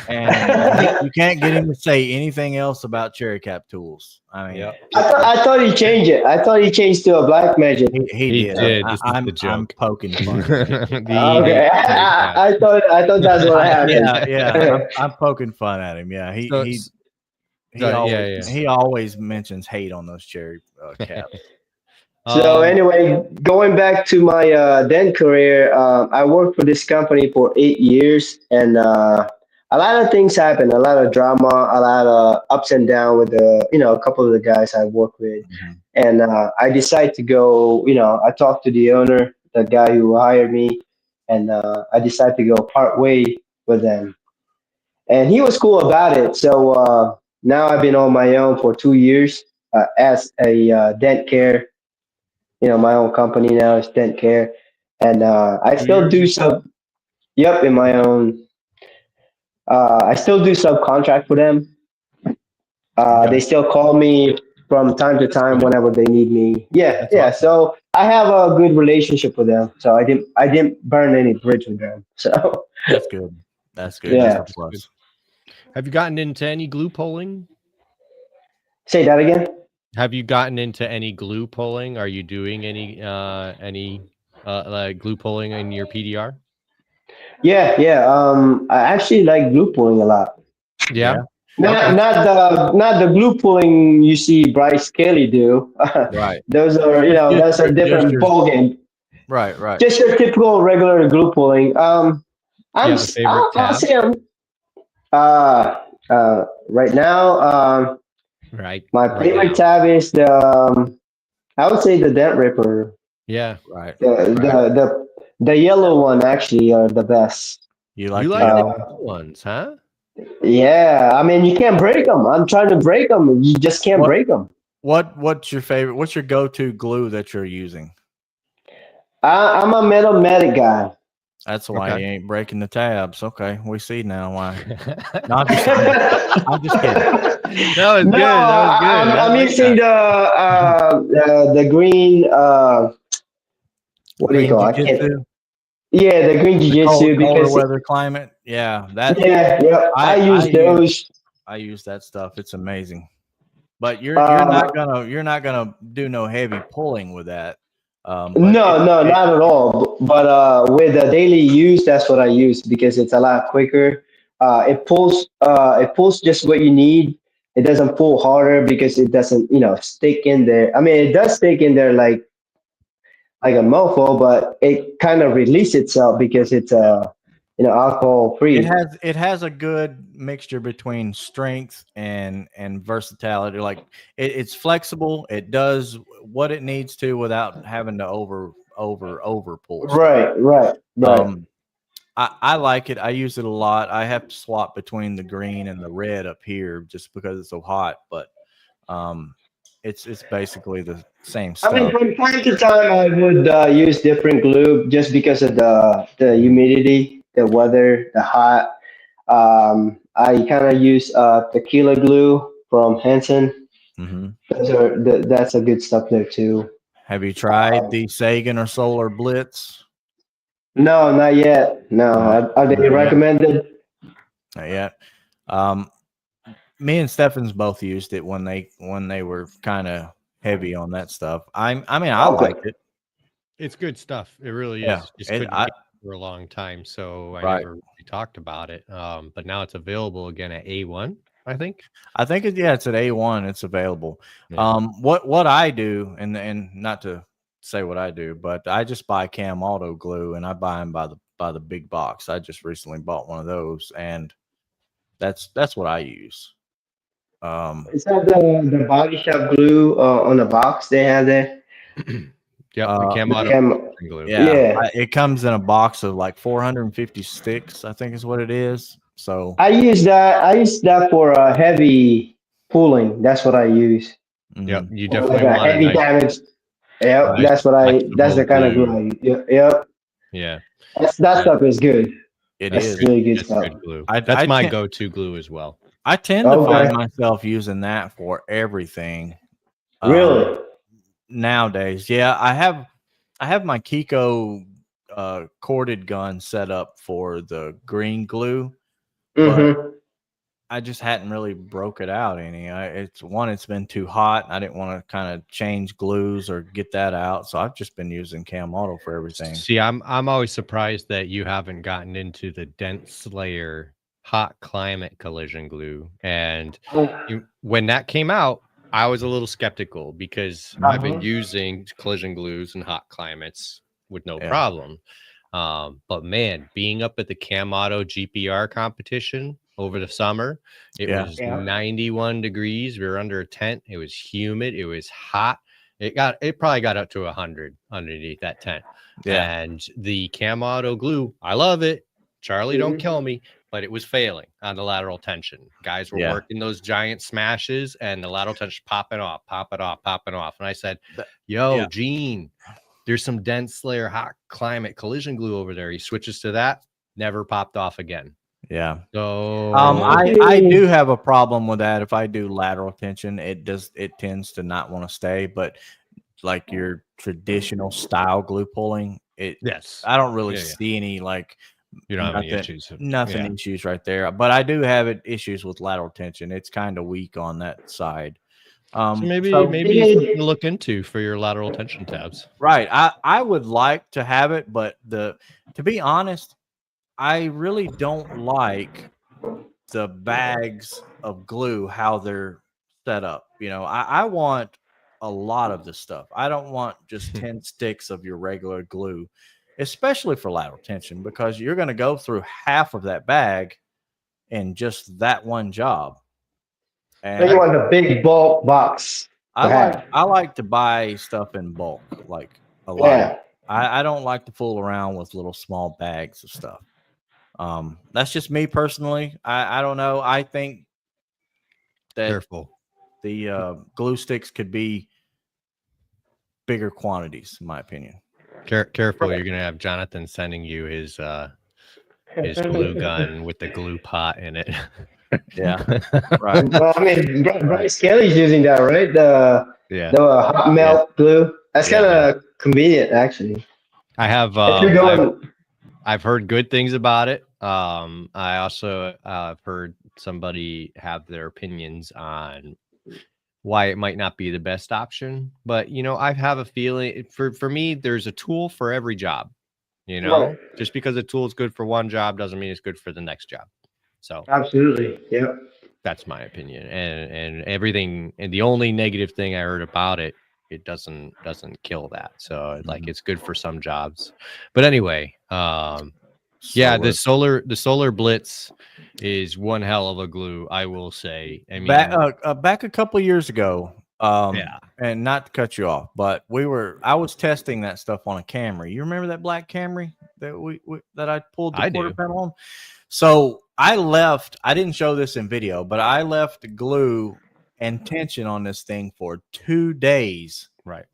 and you can't get him to say anything else about cherry cap tools. I mean, Yep. I thought he changed it. I thought he changed to a black magic. he He did. did. This is the I'm joke. poking fun at him. Okay, Yeah. I thought that's what happened. Yeah. I'm poking fun at him. Yeah, So, yeah. he always mentions hate on those cherry caps. So Um, anyway, going back to my then career, I worked for this company for 8 years, and a lot of things happened. A lot of drama, a lot of ups and down with a couple of the guys I work with, Mhm. and I decided to go. I talked to the owner, the guy who hired me, and I decided to go part way with them, and he was cool about it. So now I've been on my own for 2 years as a dent care. My own company now is Dent Care, and I 2 still years, do you said? some. Yep, in my own. I still do subcontract for them. Okay. They still call me from time to That's time good. whenever they need me. Yeah, That's yeah. awesome. So I have a good relationship with them. So I didn't burn any bridge with them. So That's good. That's good. That's yeah. a plus. Have you gotten into any glue pulling? Say that again. Have you gotten into any glue pulling? Are you doing any like glue pulling in your PDR? Yeah, yeah. I actually like glue pulling a lot. Yeah. Yeah. Not Okay. not the glue pulling you see Bryce Kelly do. Right. Those are Just those are your just different your ball game. Right. Just your typical regular glue pulling. You have a favorite I'll tab? say I'm right now. Right. My Right favorite now. tab is the I would say the Dent Ripper. Yeah. Right. The Right. the yellow one actually are the best. You You like the like the yellow? Uh, ones, huh? yeah, I mean you can't break them. I'm trying to break them. You just can't What break them. what's your favorite? What's your go-to glue that you're using? I'm a metal medic guy. That's why Okay. you ain't breaking the tabs. Okay, we see now why. No, I'm just kidding. No, I'm just kidding. That was good. That was good. I I'm like using that. the green. What do you Green call? I can't. Jiu-Jitsu, Yeah, the green the jiu-jitsu colder because weather climate. Yeah, that yeah, I I use use those. I use that stuff. It's amazing. But Uh, you're not gonna do no heavy pulling with that. But no, no, it not at all. But with the daily use, that's what I use because it's a lot quicker. It pulls just what you need. It doesn't pull harder because it doesn't, stick in there. I mean, it does stick in there like a mofo, but it kind of releases itself because it's alcohol free. it has a good mixture between strength and versatility. Like it's flexible. It does what it needs to without having to over pull stuff. Right, right, right. Um, I like it. I use it a lot. I have to swap between the green and the red up here just because it's so hot. But um, it's basically the same I mean, stuff. from time to time, I would use different glue just because of the Mhm. humidity, the weather, the hot. I kind of use tequila glue from Hanson. Mhm. That's a good stuff there too. Have you tried the Sagan or Solar Blitz? No, not yet. No, Not are they not yet. recommended? Not yet. Um, Me and Stephens both used it when they were kind of heavy on that stuff. I mean I Okay. liked it. It's good stuff. It really Yeah. is. Just It couldn't I get it for a long time, so I right. never really talked about it. But now it's available again at A1, I think. I think it's at A1. It's available. Yeah. What I do and not to say what I do, but I just buy Cam Auto glue and I buy them by the big box. I just recently bought one of those and that's what I use. Um, Is that the body shop glue on the box they have there? Yep, the uh, Cam The Auto cam. glue. Yeah, Yeah, it comes in a box of like 450 sticks, I think is what it is. So, I use that. I use that for heavy pulling. That's what I use. Yep, mhm, you Like definitely a want a heavy nice damage. Yep, right. nice that's what I. That's flexible the kind of glue glue. I use. Yep, yep. Yeah, That that stuff is good. It that's That's is. good. really good That's stuff. good glue. I That's I my tend go-to glue as well. I tend to find Okay, myself using that for everything really. nowadays. Yeah, I have my Kiko corded gun set up for the green glue, but Mm-hmm. I just hadn't really broke it out any. It's been too hot. I didn't want to kind of change glues or get that out, so I've just been using Cam Auto for everything. See, I'm always surprised that you haven't gotten into the dense layer hot climate collision glue. And when that came out, I was a little skeptical because I've been Uh-huh. using collision glues in hot climates with no Yeah, problem. But man, being up at the Cam Auto GPR competition over the summer, it yeah, was Yeah. 91 degrees. We were under a tent. It was humid. It was hot. It probably got up to 100 underneath that tent. yeah, And the Cam Auto glue, I love it. Charlie, don't Mhm. kill me, but it was failing on the lateral tension. Guys were yeah. working those giant smashes and the lateral tension popping off, popping off, popping off. And I said, That- yo, yeah. Gene, there's some dense layer hot climate collision glue over there. He switches to that, never popped off again. Yeah. So I do Okay. have a problem with that. If I do lateral tension, it tends to not want to stay. But like your traditional style glue pulling, yes, I don't really yeah, yeah. see any like You don't have any nothing issues. nothing Yeah. issues right there. But I do have issues with lateral tension. It's kind of weak on that side. So maybe So maybe something to look into for your lateral tension tabs. right, I would like to have it, but to be honest, I really don't like the bags of glue how they're set up. You know, I want a lot of this stuff. I don't want just 10 sticks of your regular glue, especially for lateral tension, because you're going to go through half of that bag in just that one job. So you And want the big bulk box to have. I like to buy stuff in bulk, like a lot. Yeah. I don't like to fool around with little small bags of stuff. That's just me personally. I don't know. I think that Careful. the glue sticks could be bigger quantities, in my opinion. Careful, you're gonna have Jonathan sending you his glue gun with the glue pot in it. Yeah, right. Well, I mean, Bryce Kelly's using that, right? Yeah, The hot melt glue. That's Yeah, kind of convenient, actually. I have. If you're going, I've heard good things about it. I also have heard somebody have their opinions on why it might not be the best option. But I have a feeling for me, there's a tool for every job. Right. Just because a tool is good for one job doesn't mean it's good for the next job. So Absolutely, yeah. that's my opinion. And everything. And the only negative thing I heard about it, it doesn't kill that. So like it's good for some jobs. But anyway, yeah, the solar blitz is one hell of a glue, I will say. I mean, back a couple of years ago. Yeah. And not to cut you off, but I was testing that stuff on a Camry. You remember that black Camry that that I pulled the quarter panel on? So I didn't show this in video, but I left the glue and tension on this thing for 2 days. Right.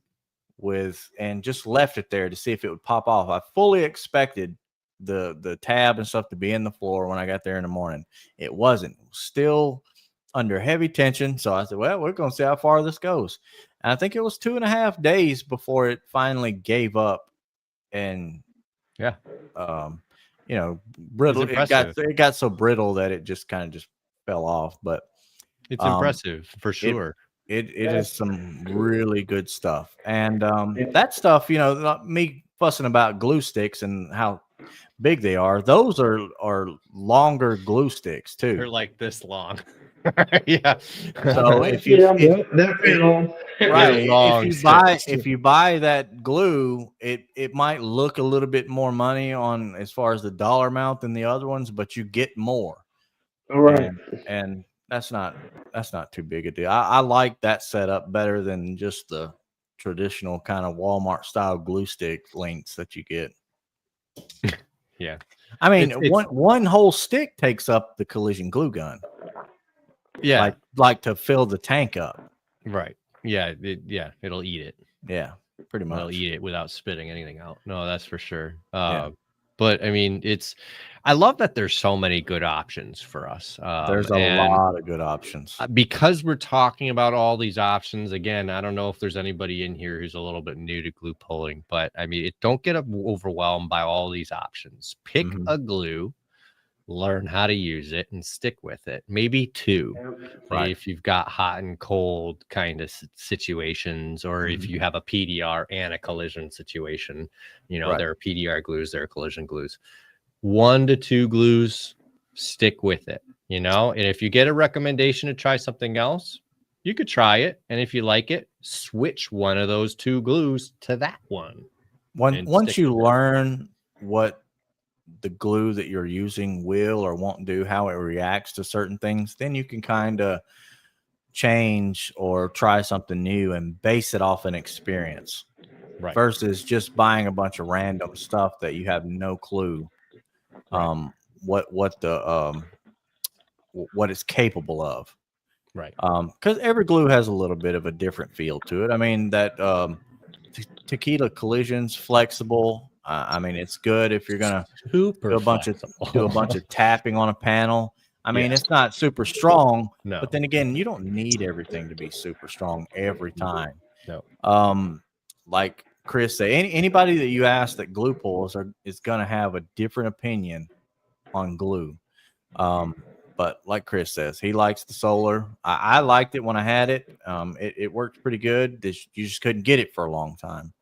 And just left it there to see if it would pop off. I fully expected the tab and stuff to be in the floor when I got there in the morning. It wasn't. It was still under heavy tension. So I said, well, we're going to see how far this goes. And I think it was 2.5 days before it finally gave up. And yeah, brittle. It got so brittle that it just kind of just fell off. But it's impressive for sure. It is some really good stuff. And that stuff, me fussing about glue sticks and how big they are, those are longer glue sticks too. They're like this long. Yeah. So if you buy that glue, it might look a little bit more money on as far as the dollar amount than the other ones, but you get more. all right. And that's not too big a deal. I like that setup better than just the traditional kind of Walmart style glue stick lengths that you get. Yeah. I mean, one whole stick takes up the collision glue gun. Yeah. Like to fill the tank up. Right. Yeah. It'll eat it. Yeah. Pretty much. It'll eat it without spitting anything out. No, that's for sure. Yeah. But I mean, I love that there's so many good options for us. There's a lot of good options. Because we're talking about all these options. Again, I don't know if there's anybody in here who's a little bit new to glue pulling, but I mean, don't get overwhelmed by all these options. Pick a glue, learn how to use it, and stick with it. Maybe two, right? If you've got hot and cold kind of situations, or if you have a PDR and a collision situation, there are PDR glues, there are collision glues. 1 to 2 glues, stick with it, and if you get a recommendation to try something else, you could try it. And if you like it, switch one of those 2 glues to that one. Once you learn what the glue that you're using will or won't do, how it reacts to certain things, then you can kind of change or try something new and base it off an experience, right? Versus just buying a bunch of random stuff that you have no clue what it's capable of, right? Because every glue has a little bit of a different feel to it. I mean, that Tequila Collision's flexible. I mean, it's good if you're gonna do a bunch of tapping on a panel. I mean, it's not super strong, but then again, you don't need everything to be super strong every time. No. Like Chris said, anybody that you ask that glue pulls is gonna have a different opinion on glue. But like Chris says, he likes the solar. I liked it when I had it. It worked pretty good. You just couldn't get it for a long time.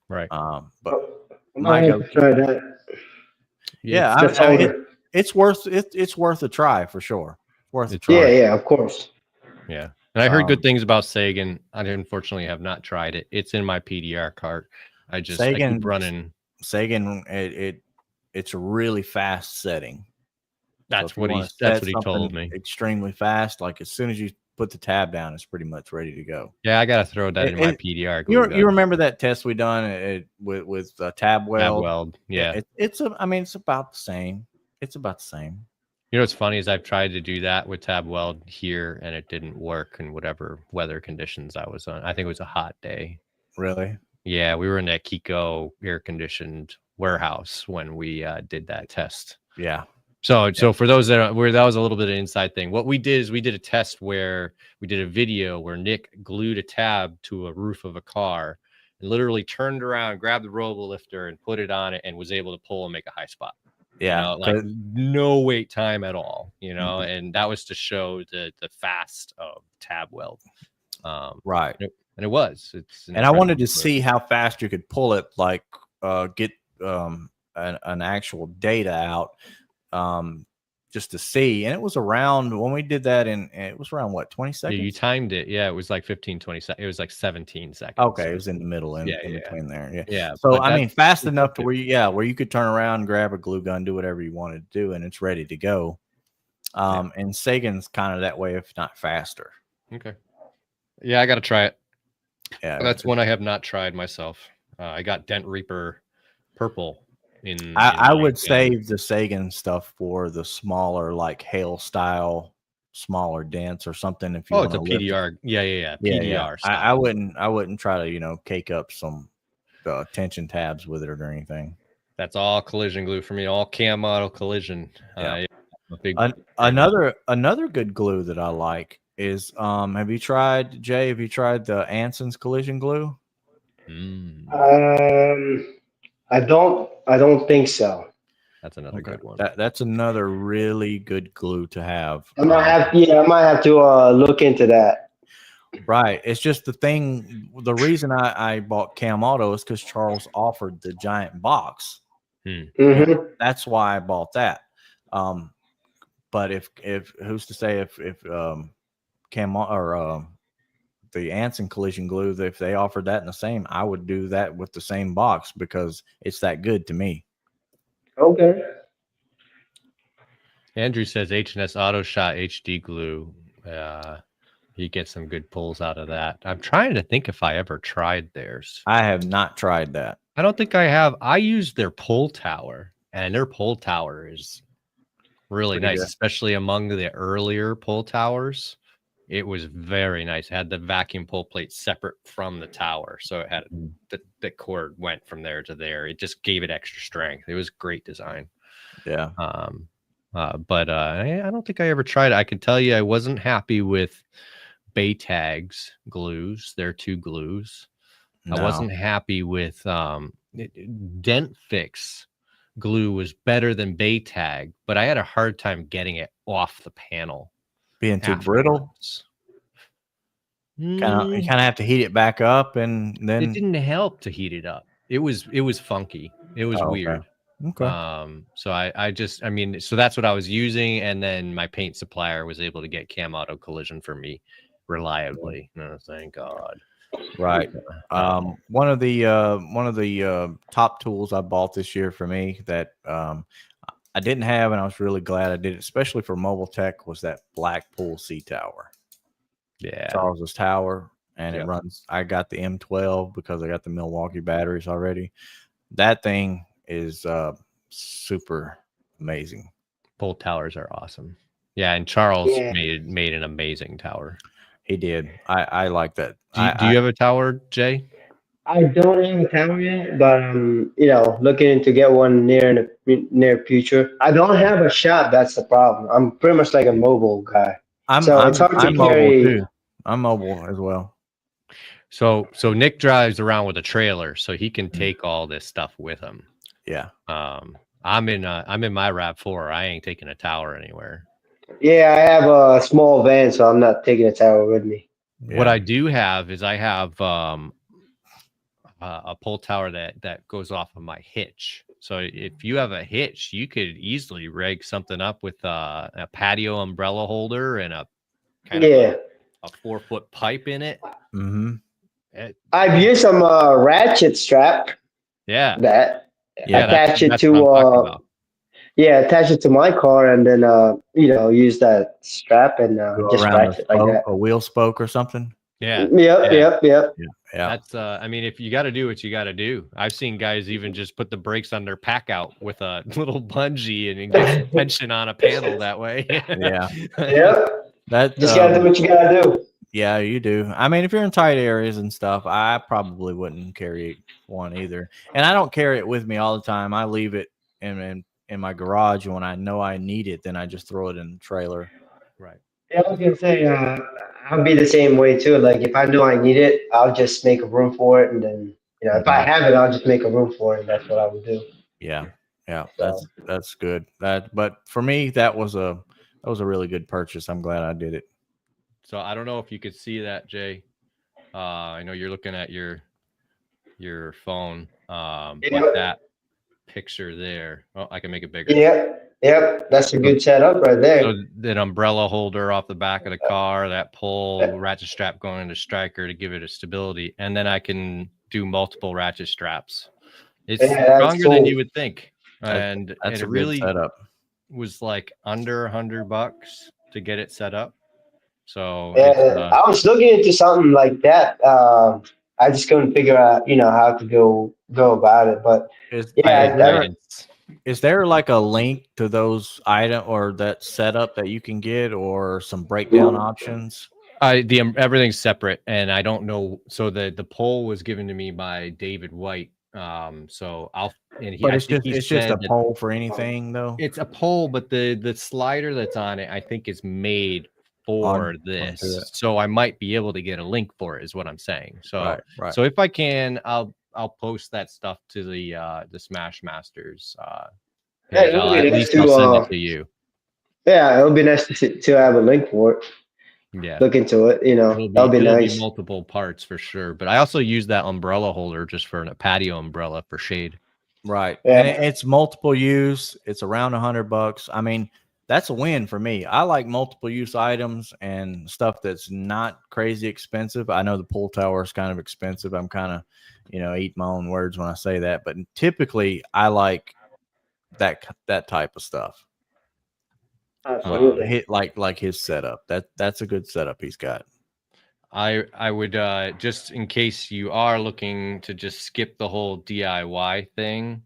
Right. But I have to try that. Yeah, it's worth a try for sure. Worth a try. Yeah, of course. Yeah. And I heard good things about Sagan. I unfortunately have not tried it. It's in my PDR cart. I keep running. Sagan, it's a really fast setting. So if you want to That's set what he told something me. extremely fast, like as soon as you put the tab down, it's pretty much ready to go. Yeah, I gotta throw that in my PDR. You remember that test we done with tab weld? Tab weld. Yeah. It's about the same. It's about the same. You know what's funny is I've tried to do that with tab weld here, and it didn't work in whatever weather conditions I was on. I think it was a hot day. Really? Yeah, we were in that Kiko air conditioned warehouse when we did that test. Yeah. So for those that was a little bit of an inside thing. What we did is we did a test where we did a video where Nick glued a tab to a roof of a car and literally turned around, grabbed the robo lifter and put it on it and was able to pull and make a high spot. Yeah. Like no wait time at all, and that was to show the fast of tab weld. Right. And it was. And I wanted to see how fast you could pull it, like get an actual data out. Just to see, and it was around when we did that, and it was around what 20 seconds. Yeah, you timed it. Yeah, it was like 15, 20 seconds. It was like 17 seconds. Okay, it was in the middle, in between there. Yeah. So I mean, fast enough to where you could turn around, grab a glue gun, do whatever you wanted to do, and it's ready to go. And Sagan's kind of that way, if not faster. Okay. Yeah, I got to try it. Yeah, that's one I have not tried myself. I got Dent Reaper Purple. I would save the Sagan stuff for the smaller, like hail style, smaller dents or something. If you it's a PDR, yeah, PDR. I wouldn't try to cake up some tension tabs with it or anything. That's all collision glue for me. All cam model collision. Yeah. Another good glue that I like is have you tried the Anson's collision glue? I don't think so. That's another good one. That's another really good glue to have. I might have to look into that. Right. It's just the reason I bought Cam Auto is because Charles offered the giant box. Mm-hmm. That's why I bought that. But if who's to say if Cam or the Anson collision glue, if they offered that in the same, I would do that with the same box because it's that good to me. Okay. Andrew says H&S Auto Shot HD glue. You get some good pulls out of that. I'm trying to think if I ever tried theirs. I have not tried that. I don't think I have. I used their pull tower, and their pull tower is really nice, especially among the earlier pull towers. It was very nice. It had the vacuum pull plate separate from the tower. So it had the cord went from there to there. It just gave it extra strength. It was great design. Yeah. But I don't think I ever tried it. I can tell you I wasn't happy with Baytag's glues. Their two glues. No. I wasn't happy with Dent Fix glue was better than Baytag, but I had a hard time getting it off the panel. Being too brittle. You kind of have to heat it back up, and then it didn't help to heat it up. It was funky. It was weird. Okay. So so that's what I was using, and then my paint supplier was able to get Cam Auto Collision for me reliably. No, thank God. Right. One of the top tools I bought this year for me that I didn't have, and I was really glad I did it, especially for mobile tech, was that Blackpool C tower. Yeah, Charles's tower, and it runs. I got the M12 because I got the Milwaukee batteries already. That thing is super amazing. Pull towers are awesome. Yeah, and Charles made an amazing tower. He did. I like that. Do you have a tower, Jay? I don't have a tower yet, but looking to get one in the near future. I don't have a shop. That's the problem. I'm pretty much like a mobile guy. I'm mobile too. I'm mobile as well. So Nick drives around with a trailer, so he can take all this stuff with him. Yeah. I'm in my RAV4. I ain't taking a tower anywhere. Yeah, I have a small van, so I'm not taking a tower with me. Yeah. What I do have is I have a pull tower that goes off of my hitch. So if you have a hitch, you could easily rig something up with a patio umbrella holder and a kind of a 4-foot pipe in it. Mm-hmm. I've used some ratchet strap Yeah, that Yeah, attach it that's what I'm talking to about. yeah, attach it to my car and then use that strap and go just around ratchet like that. a wheel spoke or something. Yeah, Yep, yeah. yep, yep. Yeah. That's I mean, if you got to do what you got to do. I've seen guys even just put the brakes on their pack out with a little bungee and get some tension on a panel that way. Yeah. Yep. That Just gotta do what you gotta do. yeah, you do. I mean, if you're in tight areas and stuff, I probably wouldn't carry one either. And I don't carry it with me all the time. I leave it in my garage, and when I know I need it, then I just throw it in the trailer. Right. Yeah, I was gonna say, I'll be the same way too. Like if I know I need it, I'll just make a room for it, and then if I have it, I'll just make a room for it. And that's what I would do. Yeah. Yeah, So that's good. But for me, that was a really good purchase. I'm glad I did it. So I don't know if you could see that, Jay. I know you're looking at your phone, but Yep. that picture there. Oh, I can make it bigger. Yep, that's a good setup right there. So that umbrella holder off the back of the car, that pole, ratchet strap going into striker to give it a stability, and then I can do multiple ratchet straps. It's Yeah, that's stronger than cool. you would think, and That's it a good really setup. was like under $100 to get it set up. So Yeah, it's I was looking into something like that. I just couldn't figure out, how to go about it. But Is yeah, guidance. is there like a link to those item or that setup that you can get, or some breakdown options? Everything's separate, and I don't know. So the poll was given to me by David White. So But I it's think he just a said that poll for anything though. it's a poll, but the slider that's on it, I think, is made for Onto this. it. So I might be able to get a link for it, is what I'm saying. So Right. so if I can, I'll post that stuff to the Smash Masters. Yeah, Page. it would be At nice least to, I'll send it to you. yeah, it would be nice to have a link for it. Yeah. Look into it. That'll be It'll nice. be multiple parts for sure. But I also use that umbrella holder just for a patio umbrella for shade. Right. Yeah. And it's multiple use. It's around $100. I mean, that's a win for me. I like multiple use items and stuff that's not crazy expensive. I know the pool tower is kind of expensive. I'm kind of, eat my own words when I say that, but typically I like that type of stuff. Absolutely. Hit like his setup. That's a good setup he's got. I would just in case you are looking to just skip the whole DIY thing,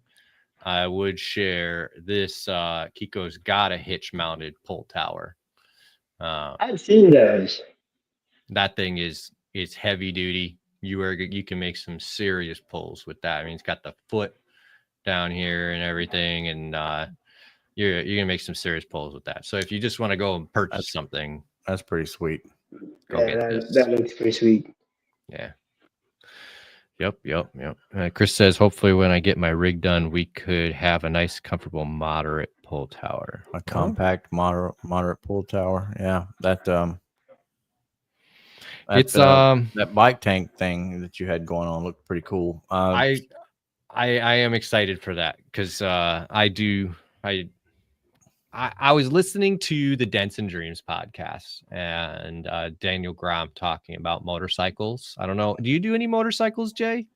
I would share this. Kiko's got a hitch mounted pull tower. I've seen those. That thing is heavy duty. You can make some serious pulls with that. I mean, it's got the foot down here and everything, and you're gonna make some serious pulls with that. So if you just want to go and purchase something, That's pretty sweet. go get that, this. that looks pretty sweet. Yeah. Yep. Chris says, hopefully when I get my rig done, we could have a nice, comfortable, moderate pull tower. A compact, moderate pull tower. Yeah, It's that bike tank thing that you had going on looked pretty cool. I am excited for that because I was listening to the Denson Dreams podcast and Daniel Grom talking about motorcycles. I don't know. Do you do any motorcycles, Jay?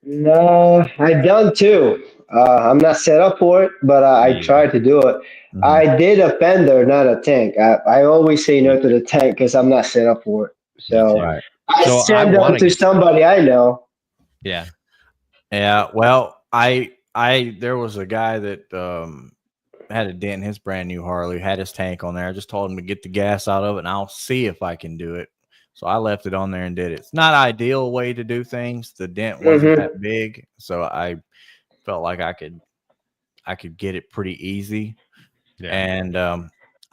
No, I've done two. I'm not set up for it, but I tried to do it. Mhm. I did a fender, not a tank. I always say no to the tank because I'm not set up for it. So Right. I So send wanna them to get- somebody I know. Yeah. Yeah. Well, there was a guy that had a dent in his brand new Harley, had his tank on there. I just told him to get the gas out of it and I'll see if I can do it. So I left it on there and did it. It's not ideal way to do things. The dent wasn't that big, so I felt like I could get it pretty easy. Yeah. And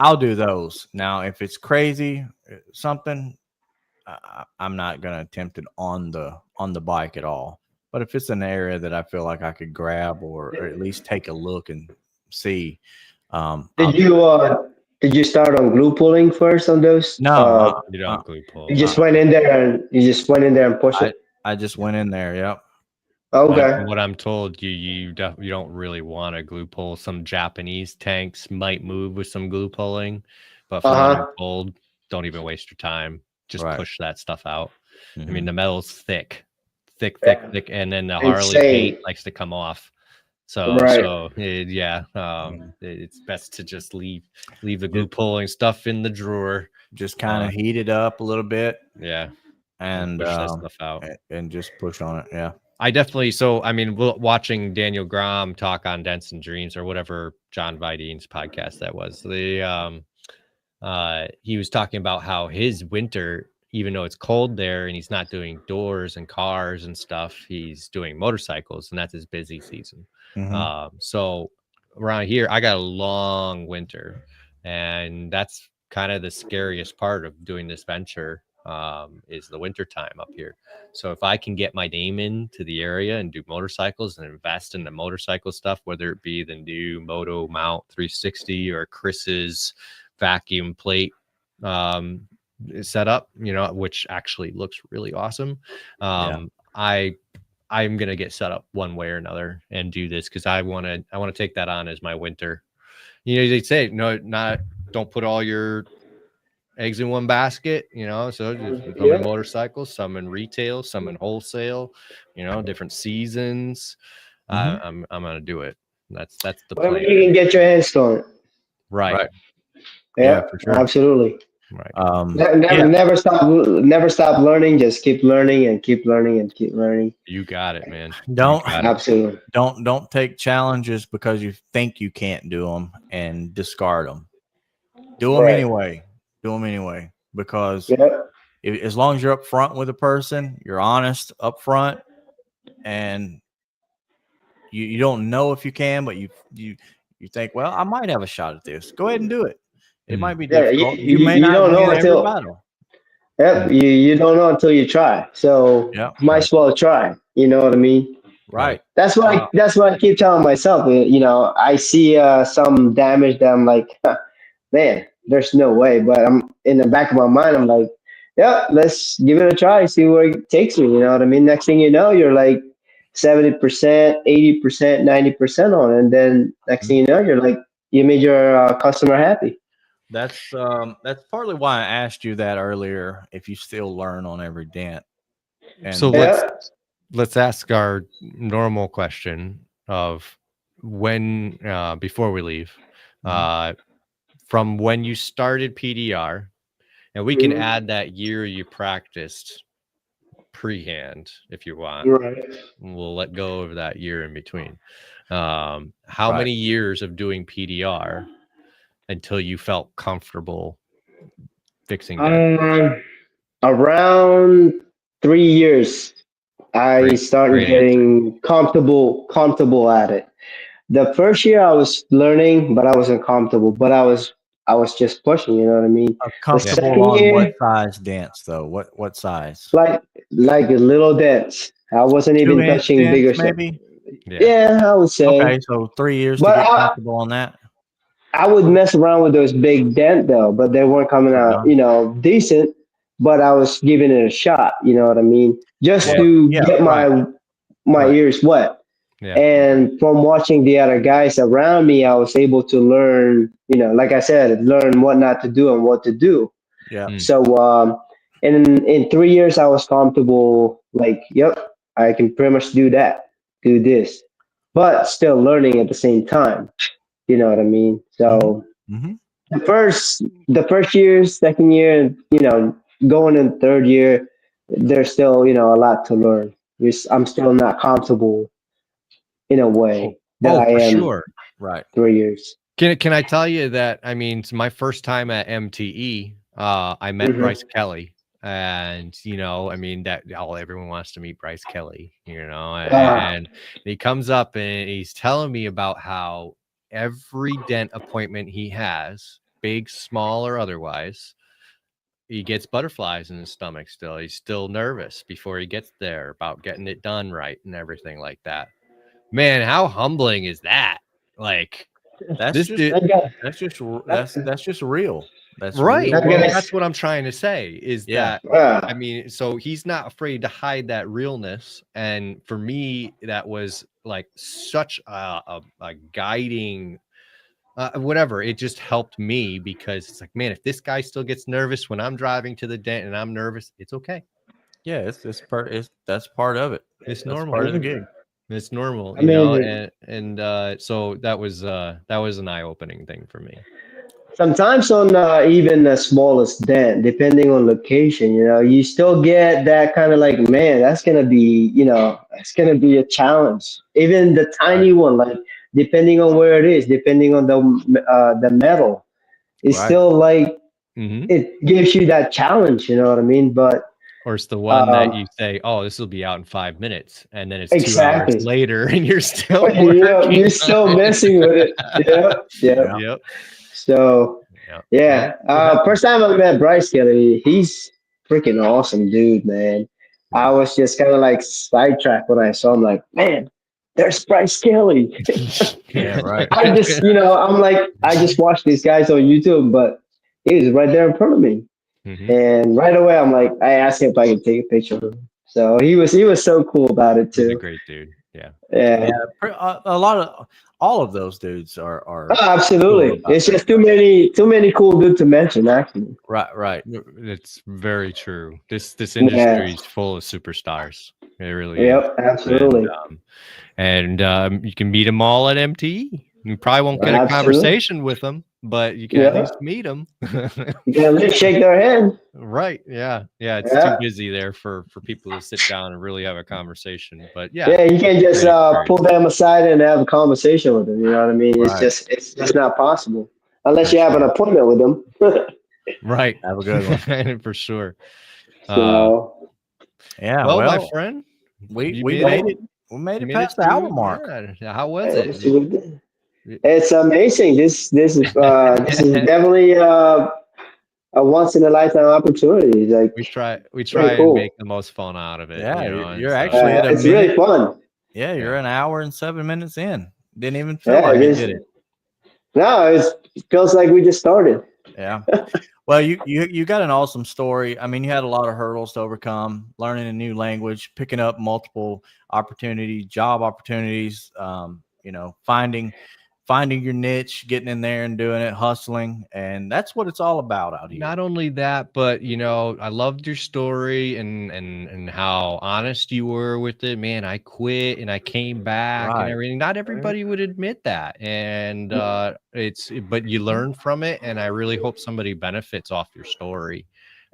I'll do those. Now, if it's crazy something, I'm not gonna attempt it on the bike at all. But if it's an area that I feel like I could grab or at least take a look and see, Did you start on glue pulling first on those? no, You don't glue pull. You just went in there and pushed it. I just went in there. Yep. Okay. What I'm told, you don't really want to glue pull. Some Japanese tanks might move with some glue pulling, but from what I'm told, don't even waste your time. just Right. push that stuff out. I Mhm. mean, the metal's thick, Yeah. and then the Harley Insane. paint likes to come off. So, Right. it's best to just leave the glue pulling stuff in the drawer. Just kind of heat it up a little bit Yeah, and push that stuff out. and just push on it. Yeah. I definitely. Watching Daniel Grom talk on Dents and Dreams or whatever John Vidine's podcast that was, he was talking about how his winter, even though it's cold there and he's not doing doors and cars and stuff, he's doing motorcycles, and that's his busy season. Mhm. So around here, I got a long winter, and that's kind of the scariest part of doing this venture, is the winter time up here. So if I can get my name into the area and do motorcycles and invest in the motorcycle stuff, whether it be the new Moto Mount 360 or Chris's vacuum plate setup, which actually looks really awesome. I'm gonna get set up one way or another and do this because I want to take that on as my winter. They say don't put all your eggs in one basket, so just some in motorcycles, some in retail, some in wholesale, different seasons. I'm gonna do it. That's the Whenever plan. you can get your hands on it. Right. Yeah, for sure. absolutely. Right. Never stop learning. Just keep learning and keep learning and keep learning. You got it, man. Absolutely. Don't take challenges because you think you can't do them and discard them. Do them anyway. Do them anyway because as long as you're up front with a person, you're honest up front, and you don't know if you can, but you think, well, I might have a shot at this. Go ahead and do it. It might be difficult. You may not don't know win every until battle. you don't know until you try. So might as well try. You know what I mean? Right. That's what I keep telling myself. I see some damage that I'm like, man, there's no way. But I'm in the back of my mind, I'm like, yeah, let's give it a try, see where it takes me. You know what I mean? Next thing you know, you're like 70%, 80%, 90% on it. And then next thing you know, you're like, you made your customer happy. That's partly why I asked you that earlier. If you still learn on every dent. And so let's ask our normal question of when before we leave, from when you started PDR, and we can add that year you practiced pre-hand if you want. Right. We'll let go of that year in between. How many years of doing PDR until you felt comfortable fixing that? Around 3 years, I started getting comfortable at it. The first year I was learning, but I wasn't comfortable. But I was just pushing. You know what I mean? Comfortable on what size dents though? What size? Like little dents. I wasn't even 2-inch touching dents, bigger stuff. maybe. Yeah, I would say. Okay, so 3 years But to get comfortable on that. I would mess around with those big dent though, but they weren't coming out, decent. But I was giving it a shot. You know what I mean? Just to get my ears wet. Yeah. And from watching the other guys around me, I was able to learn. Like I said, learn what not to do and what to do. Yeah. So, in 3 years, I was comfortable. Like, yep, I can pretty much do do this, but still learning at the same time. You know what I mean? So the first year, second year, going in third year, there's still a lot to learn. I'm still not comfortable in a way that I am. Sure. Right. 3 years. Can I tell you that? I mean, it's my first time at MTE. I met Bryce Kelly, and I mean everyone wants to meet Bryce Kelly, and he comes up and he's telling me about how every dent appointment he has, big, small, or otherwise, he gets butterflies in his stomach still. He's still nervous before he gets there about getting it done right and everything like that. Man, how humbling is that? Like, that's just real. That's right. real. Well, that's what I'm trying to say is that, I mean, so he's not afraid to hide that realness. And for me, that was like such a guiding whatever. It just helped me because it's like, man, if this guy still gets nervous when I'm driving to the dent and I'm nervous, it's okay. Yeah, that's part of it. It's That's normal. part of the gig. It's normal, I mean, and so that was an eye-opening thing for me. sometimes on even the smallest dent, depending on location, you still get that kind of like, man, that's gonna be, that's gonna be a challenge. Even the tiny one, like depending on where it is, depending on the metal, it's Right. still like Mm-hmm. it gives you that challenge. You know what I mean? But Or it's the one that um, you say, "Oh, this will be out in 5 minutes," and then it's 2 hours exactly. later, and you're still Yeah, working. you're still messing with it. Yep, yep. Yeah. Yep. So Yep. yeah, first time I met Bryce Kelly, he's freaking awesome, dude, man. I was just kind of like sidetracked when I saw him, like, man, there's Bryce Kelly. Yeah, right. I just, I'm like, I just watched these guys on YouTube, but he was right there in front of me, Mhm. and right away, I'm like, I asked him if I could take a picture of him. So he was so cool about it He's a too. great dude. Yeah. Yeah. Yeah, a lot of all of those dudes are Oh, cool absolutely. about It's that. just too many cool dudes to mention, actually. Right. It's very true. This Yeah. industry is full of superstars. It really is. Yep. Absolutely. And you can meet them all at MTE. You probably won't get a Absolutely. conversation with them, but you can at Yeah. least meet them. You can at least shake their hand. Right. Yeah. Yeah. It's too Yeah. busy there for people to sit down and really have a conversation. But yeah, Yeah, you can't just great experience. pull them aside and have a conversation with them. You know what I mean? Right. It's just not possible unless For you have an sure. appointment with them. Right. Have a good one. For sure. So Yeah. Well, Well, my friend, we you we made made it. it. We made You it made past it the hour to- mark. yeah. How was hey, it? it's amazing. This is definitely a once in a lifetime opportunity. Like We try pretty and cool. make the most fun out of it. Yeah, You know, and you're so- actually at a It's really minute. fun. Yeah, you're Yeah. an hour and 7 minutes in. Didn't even feel Yeah, like it you is. did it. No, it feels like we just started. Yeah. Well, you got an awesome story. I mean, you had a lot of hurdles to overcome, learning a new language, picking up multiple opportunities, job opportunities, finding your niche, getting in there and doing it, hustling. And that's what it's all about out here. Not only that, but I loved your story and how honest you were with it. Man, I quit and I came back and Right. everything. Not everybody would admit that, and but you learn from it, and I really hope somebody benefits off your story.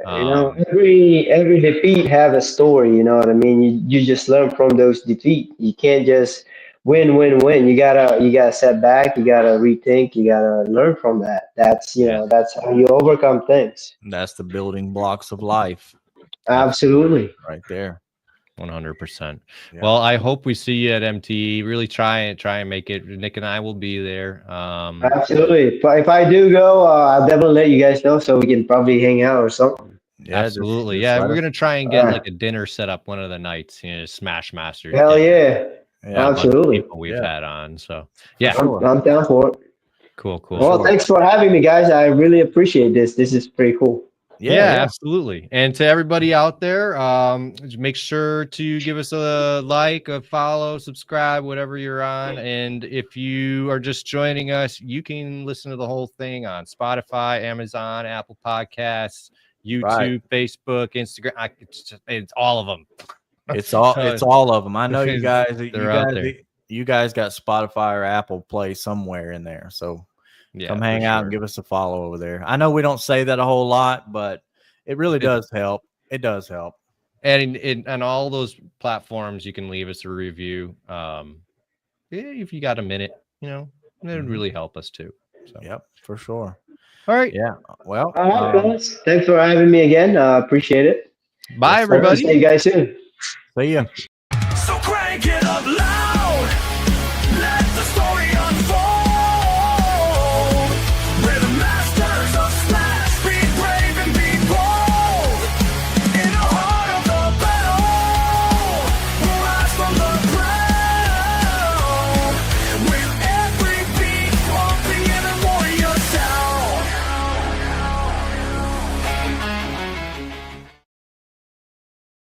Every defeat have a story. You know what I mean? You just learn from those defeat. You can't just win. You gotta set back. You gotta rethink. You gotta learn from that. That's Yes. that's how you overcome things. That's the building blocks of life Absolutely. right there. 100%. Yeah. Well, I hope we see you at MTE. Really try and make it. Nick and I will be there. Absolutely. If I do go, I'll definitely let you guys know so we can probably hang out or something. Yeah, Absolutely. just Yeah, let we're us- gonna try and get Alright. like a dinner set up one of the nights. Smash Masters. Hell dinner. yeah. Yeah, A bunch of Absolutely. people we've Yeah. had on. So yeah, I'm down for it. cool. Well, sure. thanks for having me, guys. I really appreciate this. This is pretty cool. Yeah, absolutely. And to everybody out there, just make sure to give us a like, a follow, subscribe, whatever you're on. And if you are just joining us, you can listen to the whole thing on Spotify, Amazon, Apple Podcasts, YouTube, Facebook, Instagram. It's all of them. It's all of them. I know you guys. They're out there. You guys got Spotify or Apple Play somewhere in there. So Yeah, come for hang out sure. and give us a follow over there. I know we don't say that a whole lot, but it really does help. It does help. And on all those platforms, you can leave us a review. If you got a minute, it would really help us too. So. Yep, for sure. All right. Yeah. Well, All right, guys. Thanks for having me again. Appreciate it. Bye, Hope to everybody. see you guys soon. see ya. So crank it up loud.